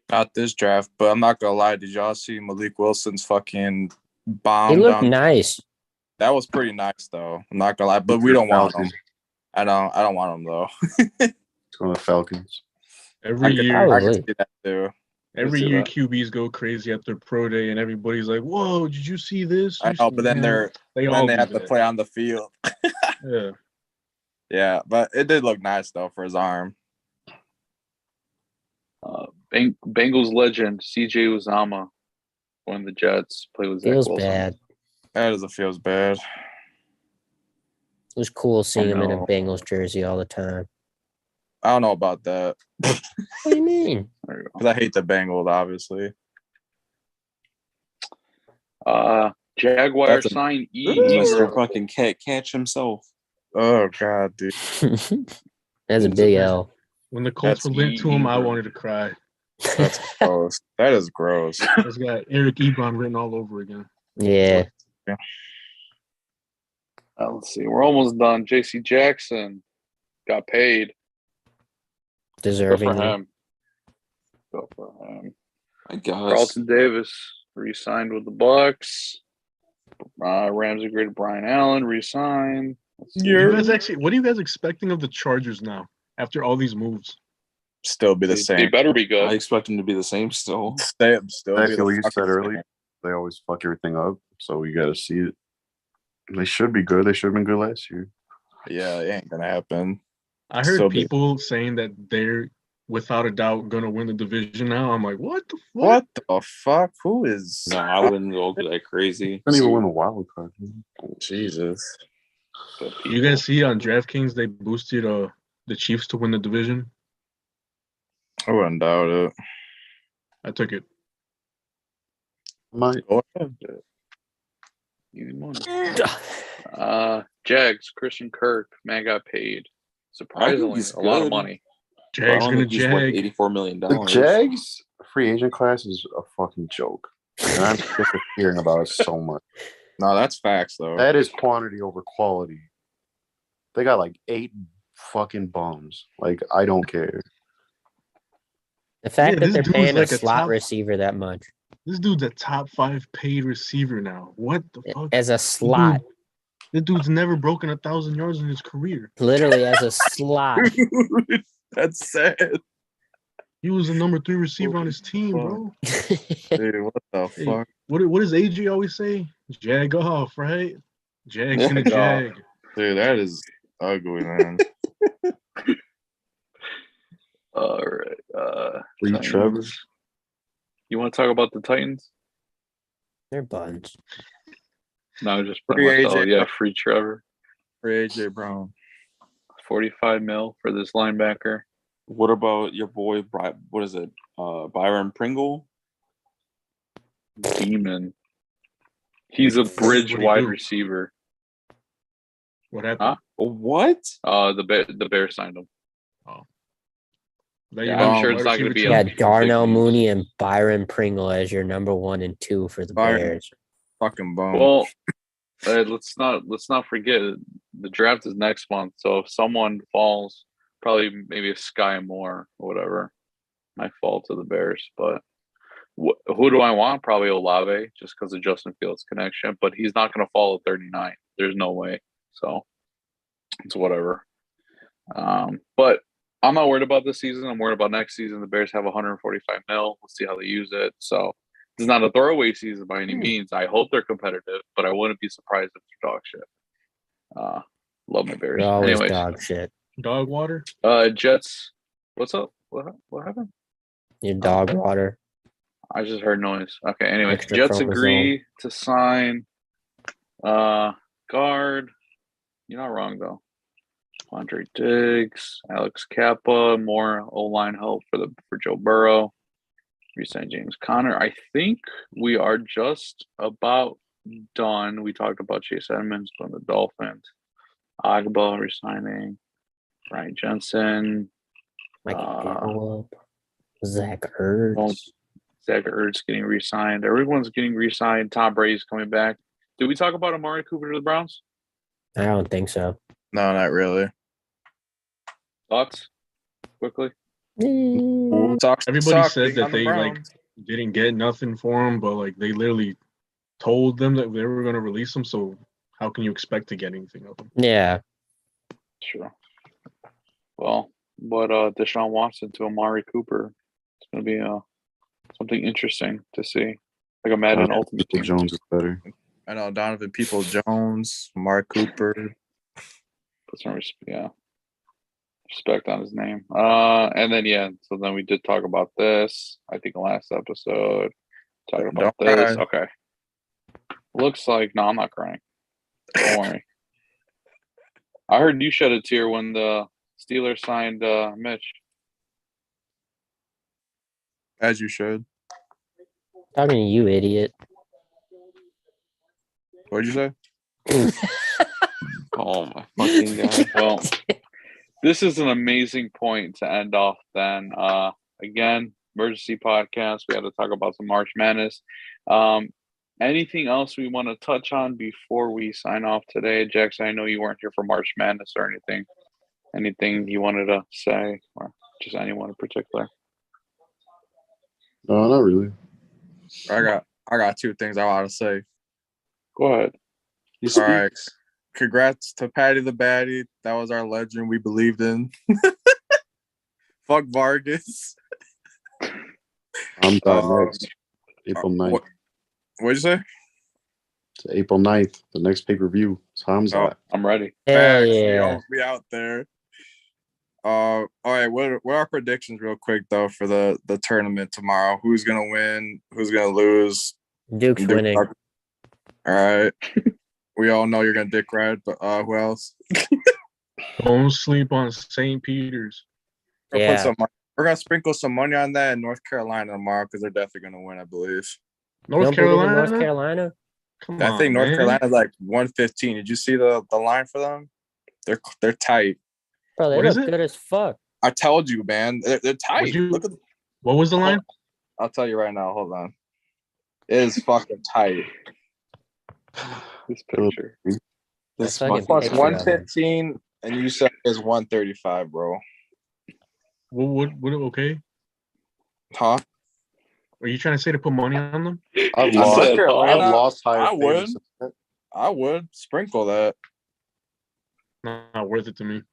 Not this draft, but I'm not gonna lie. Did y'all see Malik Wilson's fucking bomb? He looked nice. That was pretty nice, though. I'm not gonna lie, but we don't want him. I don't want him though. It's going to Falcons. Every year, I Probably. can see that too. every see year that. QBs go crazy at their pro day, and everybody's like, "Whoa, did you see this?" I know, but then they then all they do have to that. play on the field. Yeah. Yeah, but it did look nice though for his arm. Bengals legend CJ Uzomah won the Jets. Play with Zach Feels Wilson. bad. That feels bad. It was cool seeing him in a know. Bengals jersey all the time. I don't know about that. What do you mean? There you Because I hate the Bengals, obviously. go. Jaguar That's a- sign Mr. Ingram. fucking cat catch himself. Oh, God, dude. That's a big L. When the Colts That's were linked to him, I Ingram. wanted to cry. That's gross. That is gross. It's got Eric Ebron written all over again. Yeah. Let's see. We're almost done. J.C. Jackson got paid. Good Deserving. for him. Good for him. I guess. Carlton Davis re-signed with the Bucks. Rams agreed. Brian Allen re-signed. You guys what are you guys expecting of the Chargers now after all these moves? Still be the They same. better be I good. expect him to be the same still. Still be Exactly the what you fucking said earlier. same. They always fuck everything up, so we got to see it. They should be good. They should have been good last year. Yeah, it ain't gonna happen. I heard Still be- people saying that they're without a doubt gonna win the division now. I'm like, what the fuck? What the fuck? Who is? No, I wouldn't go that crazy. Couldn't even win the wild card. Jesus. You guys see on DraftKings they boosted the Chiefs to win the division. I wouldn't doubt it. I took it. Might. Go ahead. Easy money. Jags, Christian Kirk, man got paid. Surprisingly, he's a lot of good. money. Jags gonna He's worth jag. $84 million. The Jags free agent class is a fucking joke. And I'm sick of hearing about it so much. No, that's facts though. That is quantity over quality. They got like 8 fucking bums. Like, I don't care. The fact Yeah, that this they're dude paying was like a a slot top- receiver that much This dude's a top 5 paid receiver now. What the fuck? as a slot, This dude's never broken 1,000 yards in his career. literally as a slot. That's sad. He was the number 3 receiver on his team, bro. Dude, what the Hey, fuck? what does AJ always say? Jag off, right? Jag's gonna Jag off. jag. Dude, that is ugly, man. All right. Lee Titans. Trevor. You want to talk about the Titans? They're buns. No, just Free pretty much all. AJ. Yeah, free Trevor. For AJ Brown. 45 mil for this linebacker. What about your boy, what is it? Byron Pringle? Demon. He's a bridge What'd he wide do? receiver. What happened? What? The Bears signed him. That Yeah, your I'm wide sure it's not gonna receiver be too? a- Yeah, big Darnell news. Mooney and Byron Pringle as your number 1 and 2 for the Byron. Bears. Fucking bum. Well, let's not forget the draft is next month. So if someone falls, probably maybe a Sky Moore or whatever, might fall to the Bears. But who do I want? Probably Olave, just because of Justin Fields' connection. But he's not going to fall at 39. There's no way. So it's whatever. But I'm not worried about this season. I'm worried about next season. The Bears have 145 mil. We'll see how they use it. So it's not a throwaway season by any means. I hope they're competitive, but I wouldn't be surprised if they're dog shit. Love my Bears. They're always Anyways, dog shit. Dog water? Jets. What's up? What happened? Your dog water. I just heard noise. Okay. Anyways, Extra Jets chromosome. agree to sign guard. You're not wrong though. Andre Diggs, Alex Kappa, more O-line help for Joe Burrow. Resign James Conner. I think we are just about done. We talked about Chase Edmonds from the Dolphins. Agba resigning. Ryan Jensen. Mike Gallup. Zach Ertz. Zach Ertz getting re-signed. Everyone's getting re-signed. Tom Brady's coming back. Did we talk about Amari Cooper to the Browns? I don't think so. No, not really. Thoughts? Quickly. Everybody said that they didn't get nothing for him, but like they literally told them that they were going to release him. So how can you expect to get anything of him? Yeah. Sure. Well, but Deshaun Watson to Amari Cooper. It's going to be something interesting to see. Like a Madden Ultimate Team. Jones is better. I know Donovan Peoples-Jones, Mark Cooper. Put some respect on his name. And then so then we did talk about this. I think last episode. Talk about Don't this. cry. Okay. Looks like I'm not crying. Don't worry. I heard you shed a tear when the Steelers signed Mitch. As you should. Talking to you, idiot. What'd you say? Oh my fucking god. Well, this is an amazing point to end off then. Again, emergency podcast. We had to talk about some March Madness. Anything else we want to touch on before we sign off today? Jackson, I know you weren't here for March Madness or anything. Anything you wanted to say, or just anyone in particular? No, not really. I got two things I want to say. Go ahead. All right. Congrats to Patty the Batty. That was our legend we believed in. Fuck Vargas. I'm next. April 9th. What'd you say? It's April 9th, the next pay-per-view. Time's Oh. out. I'm ready. Hell Facts, yeah. we out there. All right, what are our predictions real quick though for the tournament tomorrow? Who's gonna win? Who's gonna lose? Duke's winning. All right. We all know you're gonna dick ride, but who else? Don't sleep on St. Peter's. Yeah. We're gonna sprinkle some money on that in North Carolina tomorrow because they're definitely gonna win, I believe. North Carolina? Come I think on, North man. Carolina's like 115. Did you see the line for them? They're tight. Bro, they What is look it? good as fuck. I told you, man. They're tight. Look at. What was the line? I'll tell you right now. Hold on. It is fucking tight. This picture. This fucking Plus picture of them. 115, and you said it's 135, bro. What, okay. Huh? Are you trying to say to put money on them? I've I lost. said, I've lost higher. I would. favorites. I would sprinkle that. Not worth it to me.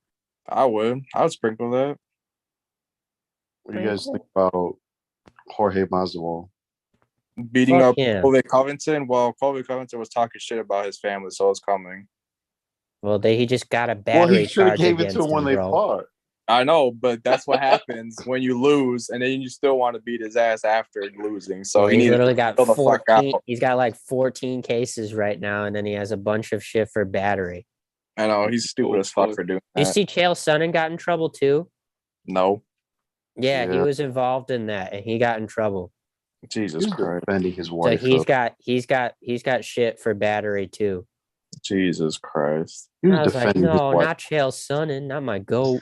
I would sprinkle that. What do you guys think about Jorge Masvidal? Beating Fuck up him. Colby Covington. Well, Colby Covington was talking shit about his family, so it's coming. Well, he just got a Well, battery he should have charge gave it against to him when they bro. fought. I know, but that's what happens when you lose, and then you still want to beat his ass after losing. So Yeah, he he's needs literally to got chill the fuck 14. out. He's got like 14 cases right now, and then he has a bunch of shit for battery. I know he's stupid as fuck for doing You that. see Chael Sonnen got in trouble too? No, Yeah, he Yeah. was involved in that, and he got in trouble. Jesus He's Christ, defending his So wife. he's though. got shit for battery too. Jesus Christ. He was I was like, defending his no, wife. not Chael Sonnen, not my goat.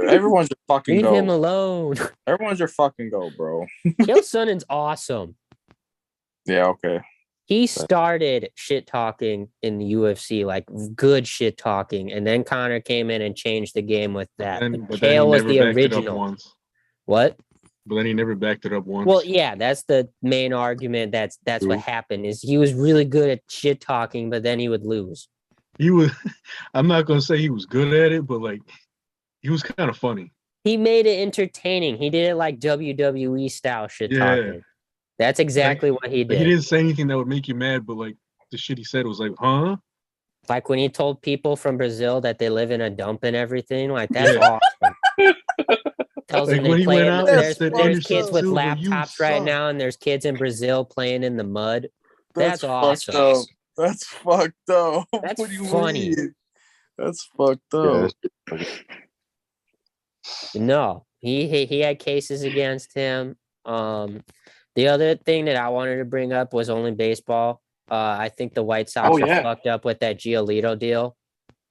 Everyone's your fucking Leave him goat. alone. Everyone's your fucking goat, bro. Chael Sonnen's awesome. Yeah, okay. He started shit talking in the UFC, like good shit talking, and then Connor came in and changed the game with that. But then he Chael was never the backed it up original. once. What? But then he never backed it up once. Well, yeah, that's the main argument. That's what happened. Is he was really good at shit talking, but then he would lose. He was. I'm not gonna say he was good at it, but like he was kind of funny. He made it entertaining. He did it like WWE style shit Yeah. talking. That's exactly what he Like, did. he didn't say anything that would make you mad, but like the shit he said was like, huh? Like when he told people from Brazil that they live in a dump and everything. Like that's Yeah. awesome. Tells Like them when they he play went in, out and there's said, kids "Anderson with Silva, you laptops right suck." now, and there's kids in Brazil playing in the mud. That's fucked awesome. up. That's fucked up. That's What do you funny. mean? That's fucked Yeah, up. No, he had cases against him. The other thing that I wanted to bring up was only baseball. I think the White Sox are fucked up with that Giolito deal.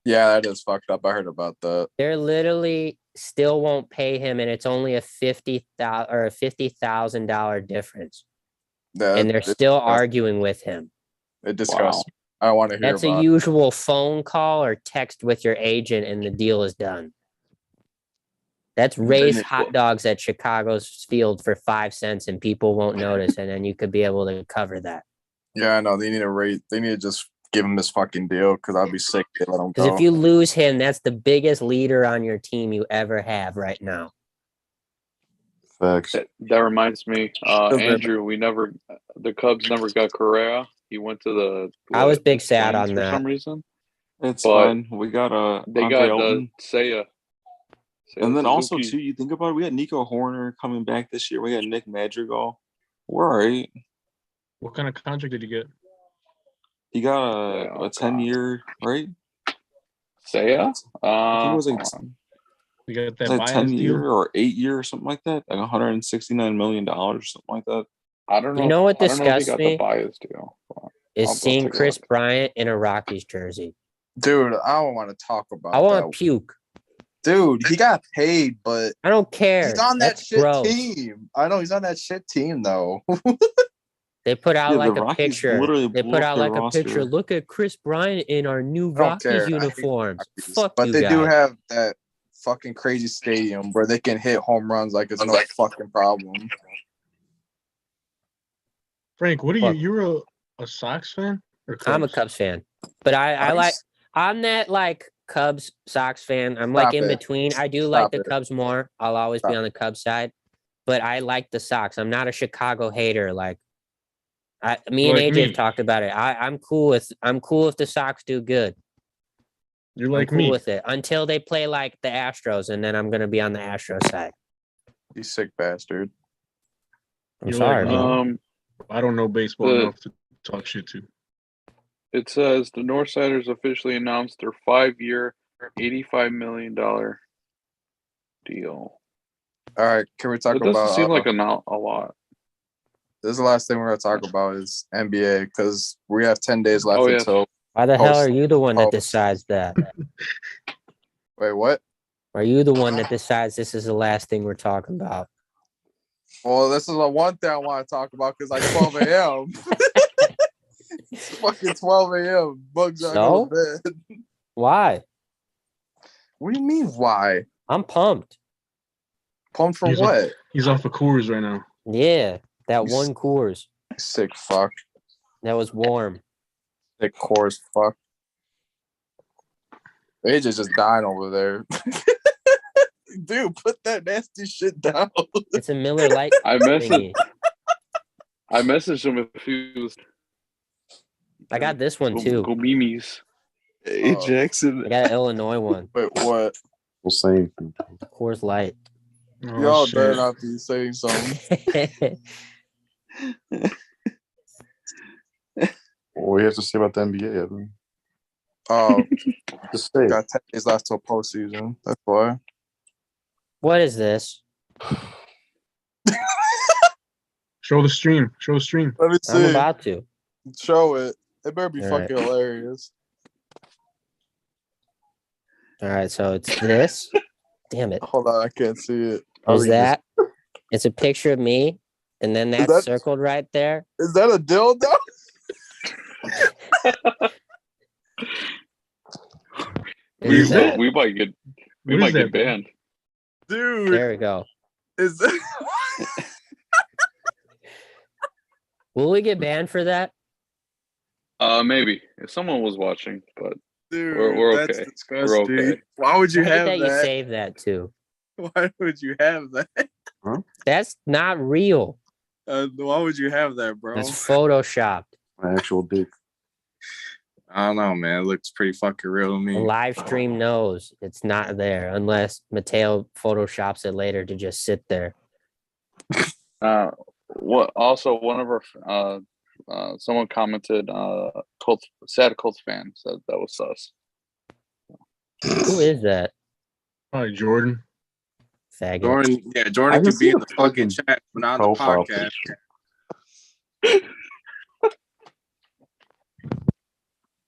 Yeah, that is fucked up. I heard about that. They're literally still won't pay him, and it's only a $50,000 difference, and they're still arguing with him. It disgusts me. I don't want to hear That's about a usual phone call or text with your agent, and the deal is done. That's raise hot dogs at Chicago's field for 5 cents, and people won't notice, and then you could be able to cover that. Yeah, I know. They need to rate. They need to just give him this fucking deal because I'd be sick if they let him Because go. if you lose him, that's the biggest leader on your team you ever have right now. Facts. That reminds me, Andrew. The Cubs never got Correa. He went to the. I was big the sad Twins on for that. some reason. It's But fine. We got They Andre got Elton. Seiya. And then also Suzuki. too, you think about it, we had Nico Horner coming back this year. We got Nick Madrigal. We're all right. What kind of contract did he get? He got a 10-year, right? Saya? I think it was like, Hold on. We got it that was like bias 10 year deal. or 8 year or something like that. Like $169 million or something like that. I don't know. You know what I don't know if he disgusts got me? the bias deal. Is I'll seeing take a Chris look. Bryant in a Rockies jersey. Dude, I don't want to talk about I want that. to puke. Dude, he got paid, but I don't care. he's on that That's shit gross. team. I know he's on that shit team though. They put out Yeah, like the a Rockies picture. literally They blew put up out their like a picture. roster. Look at Chris Bryant in our new I don't Rockies care. I hate the uniforms. Rockies. Fuck but you they guys. do have that fucking crazy stadium where they can hit home runs like it's no fucking problem. Frank, what are you? Fuck. You're a Sox fan? Or I'm a Cubs? Cubs fan, but I like. I'm that like Cubs Sox fan. I'm like Stop in it. between. I do like Stop the it. Cubs more. I'll always be Stop on the Cubs side, but I like the Sox. I'm not a Chicago hater. Like me and Like AJ me. have talked about it. I'm cool if the Sox do good. You're I'm like cool me. with it until they play like the Astros, and then I'm gonna be on the Astros side. You sick bastard. I'm You're sorry, like me. bro. I don't know baseball enough to talk shit to. It says the Northsiders officially announced their 5-year, $85 million deal. All right, can we talk It doesn't about seem like a lot. this is the last thing we're gonna talk about is NBA because we have 10 days left Oh, yeah. until Why the hell post- are you the one that post. decides that? wait, what? Are you the one that decides this is the last thing we're talking about? Well, this is the one thing I want to talk about because like 12 a.m. It's fucking 12 a.m. Bugs are So? going to bed. Why? What do you mean? Why? I'm pumped. Pumped for He's what? He's off of Coors right now. Yeah, that You one Coors Sick fuck. that was warm. Sick course fuck. AJ's just dying over there. Dude, put that nasty shit down. It's a Miller Lite I thingy. messaged him if he was. I got this one too. Go Mimis. Hey, Jackson. I got an Illinois one. Wait, what? Well, same. Coors Light. Oh, Y'all shit. better not be saying something. What do you have to say about the NBA, Evan? Oh, Just say it. got 10 days left till postseason. That's why. What is this? Show the stream. Show the stream. Let me I'm see. about to. Show it. It better be All fucking hilarious. All right, so it's this. Damn it. Hold on, I can't see it. I'll Is read this. that? It's a picture of me, and then that's that- circled right there. Is that a dildo? Is that? We might get What is that, bro? banned. Dude, There we go. is that Will we get banned for that? Maybe if someone was watching, but dude? We're that's okay. disgusting. We're okay. Why would you I hate have that you that? save that too. Why would you have that? That's not real. Why would you have that, bro? It's photoshopped. My actual dick. I don't know, man. It looks pretty fucking real to A me. live stream knows it's not there unless Mateo photoshops it later to just sit there. what? Also, one of our someone commented, Colts, sad Colts fan said that was sus. Who is that? Probably Jordan. Faggot. Jordan, yeah, I Jordan can could see be in the the fucking fucking chat, but not on the profile podcast.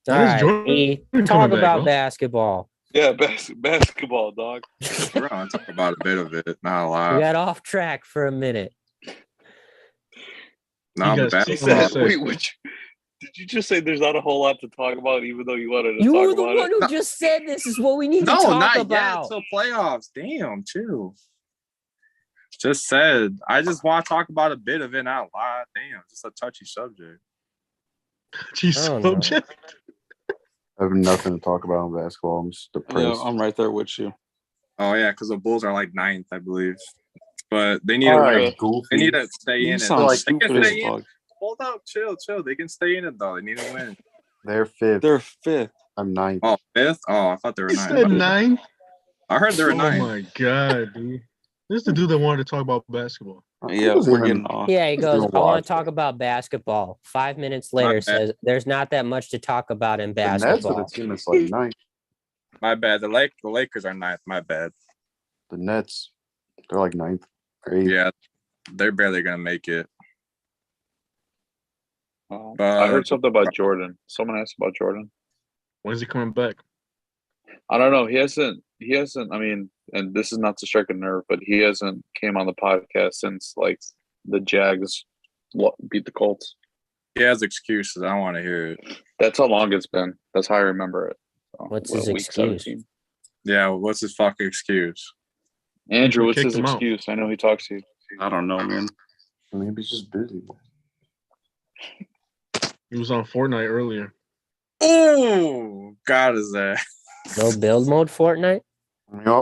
All When is right, Jordan E, coming talk back, about bro? basketball. Yeah, basketball, dog. We're gonna talk about a bit of it, not a We lot. got off track for a minute. No, You guys but He That's what I'm said, saying. "Wait, did you just say there's not a whole lot to talk about, even though you wanted to You were talk the about one it?" who No. just said this is what we need to no, talk not about. yet. Till playoffs. Damn, chill. Just said. I just want to talk about a bit of it, not a lot. Damn, just a touchy subject. Jeez, I don't know. subject. I have nothing to talk about in basketball. I'm just Yeah, depressed. I'm right there with you. Oh yeah, because the Bulls are like 9th, I believe. But they need All to right, win. goofy. They need to stay You in it. sound like, They stupid can as stay in. fuck. Hold up, chill. They can stay in it though. They need to win. They're fifth. They're fifth. I'm ninth. Oh, 5th? Oh, I thought they were He 9th. said 9. I heard they were Oh 9th. my god, dude. This is the dude that wanted to talk about basketball. Yeah, Who's we're even- getting off. Yeah, he goes, You're I want watching. to talk about basketball. 5 minutes later bad. says there's not that much to talk about in The Nets are the basketball. team that's like ninth. My bad. The Lakers are ninth. My bad. The Nets, they're like ninth or eighth. Yeah, they're barely gonna make it. I heard something about Jordan. Someone asked about Jordan. When is he coming back? I don't know. He hasn't. I mean, and this is not to strike a nerve, but he hasn't came on the podcast since like the Jags beat the Colts. He has excuses. I don't want to hear it. That's how long it's been. That's how I remember it. So, What's his excuse? 17. Yeah, what's his fucking excuse? Andrew, what's Kicked his him out. excuse? I know he talks to you. I don't know, man. Maybe he's just busy. He was on Fortnite earlier. Oh, God, is that? No build mode Fortnite?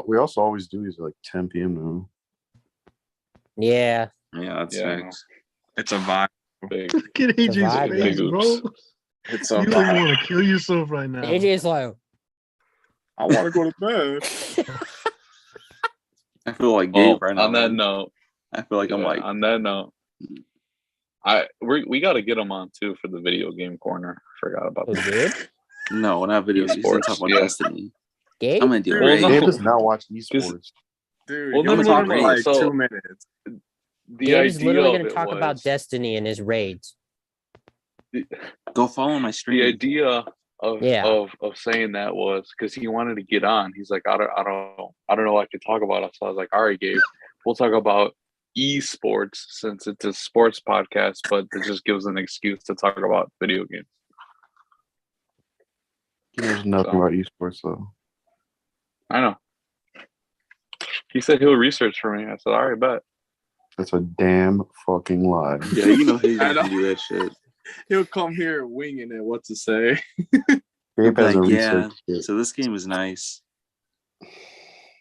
We also always do these at like 10 p.m. now. Yeah. Yeah, that's Yeah, I know. facts. It's a vibe. Big. Look at AJ's vibe, face, big bro. oops. It's You a like you vibe. want to kill yourself right now. AJ's like, I want to go to bed. I feel like Well, Gabe right now. on that man. note, I feel like I'm yeah, like, on that note, we got to get him on too for the video game corner. Forgot about oh, that. Gabe? no, not video. He's Esports, talk about yeah. Destiny. Gabe? I'm gonna do Well, it. no. Gabe does not watch esports. Dude, Well, you no, only no, talk no, for no. like So- 2 minutes. The Gabe's idea literally of going to it talk about was- Destiny and his raids. Go follow my stream. The idea of Yeah. of saying that was because he wanted to get on. He's like, I don't know what I could talk about. So I was like, all right, Gabe, we'll talk about esports since it's a sports podcast, but it just gives an excuse to talk about video games. He knows nothing So- about esports though. I know. He said he'll research for me. I said, all right, bet. That's a damn fucking lie. Yeah, you know he's I gonna know. do that shit. He'll come here winging it, what to say. Gabe has a Like, yeah. research kit. So this game is nice.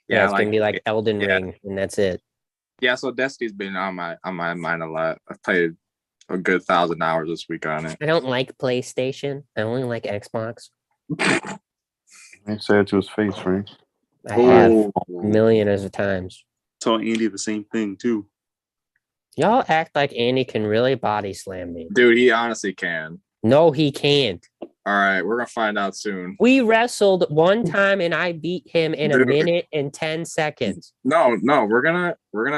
Yeah, it's going to be like Elden yeah. Ring, and that's it. Yeah, so Destiny's been on my mind a lot. I've played a good 1,000 hours this week on it. I don't like PlayStation. I only like Xbox. I say it to his face, Frank. I have Oh. millions of times. Told Andy the same thing too. Y'all act like Andy can really body slam me. Dude, he honestly can. No, he can't. All right, we're gonna find out soon. We wrestled one time and I beat him in a Dude. minute and 10 seconds. No, we're gonna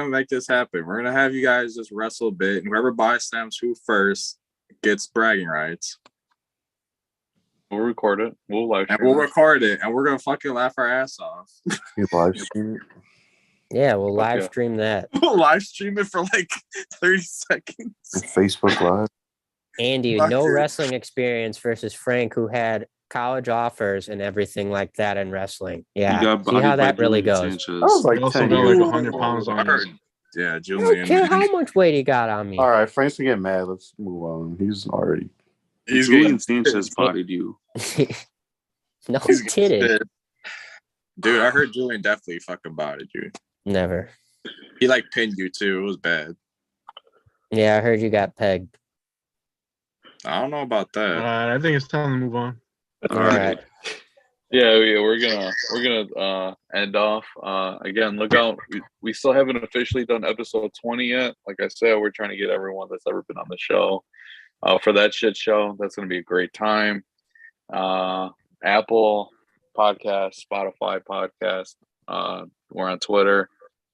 make this happen. We're gonna have you guys just wrestle a bit, and whoever body slams who first gets bragging rights. We'll record it. We'll live And stream we'll it. record it, and we're gonna fucking laugh our ass off. You live stream it. Yeah, we'll live Okay. stream that. We'll live stream it for like 30 seconds. on Facebook Live. Andy, Fuck no it. wrestling experience versus Frank, who had college offers and everything like that in wrestling. He Yeah, got see bodied how by that really Julian goes. Sanchez. That was He like also 10 got years. like 100 pounds on I him. heard. Yeah, I don't Julian. care how much weight he got on me. All right, Frank's gonna get mad. Let's move on. He's already. He's Julian getting- Sanchez bodied you. No, he's he getting didn't. shit. Dude, I heard Julian definitely fucking bodied you. Never. He like pinned you too. It was bad. Yeah, I heard you got pegged. I don't know about All that. right, I think it's time to move on. All right. Yeah, we're gonna end off. Again, look out. We still haven't officially done episode 20 yet. Like I said, we're trying to get everyone that's ever been on the show for that shit show. That's gonna be a great time. Apple Podcast, Spotify Podcast. We're on Twitter.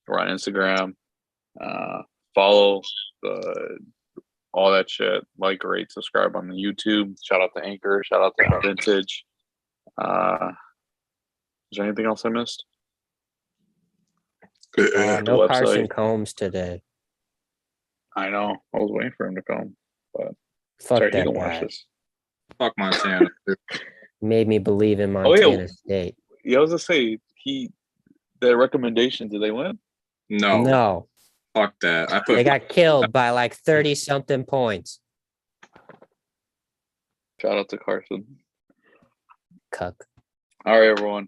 We're on Instagram. Follow all that shit. Like, rate, subscribe on the YouTube. Shout out to Anchor. Shout out to Vintage. Is there anything else I missed? The No Carson website. Combs today. I know. I was waiting for him to come. Fuck Sorry, he that can watch guy. this. Fuck Montana. Made me believe in Oh, yeah. Montana State. Yeah, I was gonna say the recommendation. Did they win? No, No, fuck that. I they put got killed by like 30 something points. Shout out to Carson. Cuck. All right, everyone.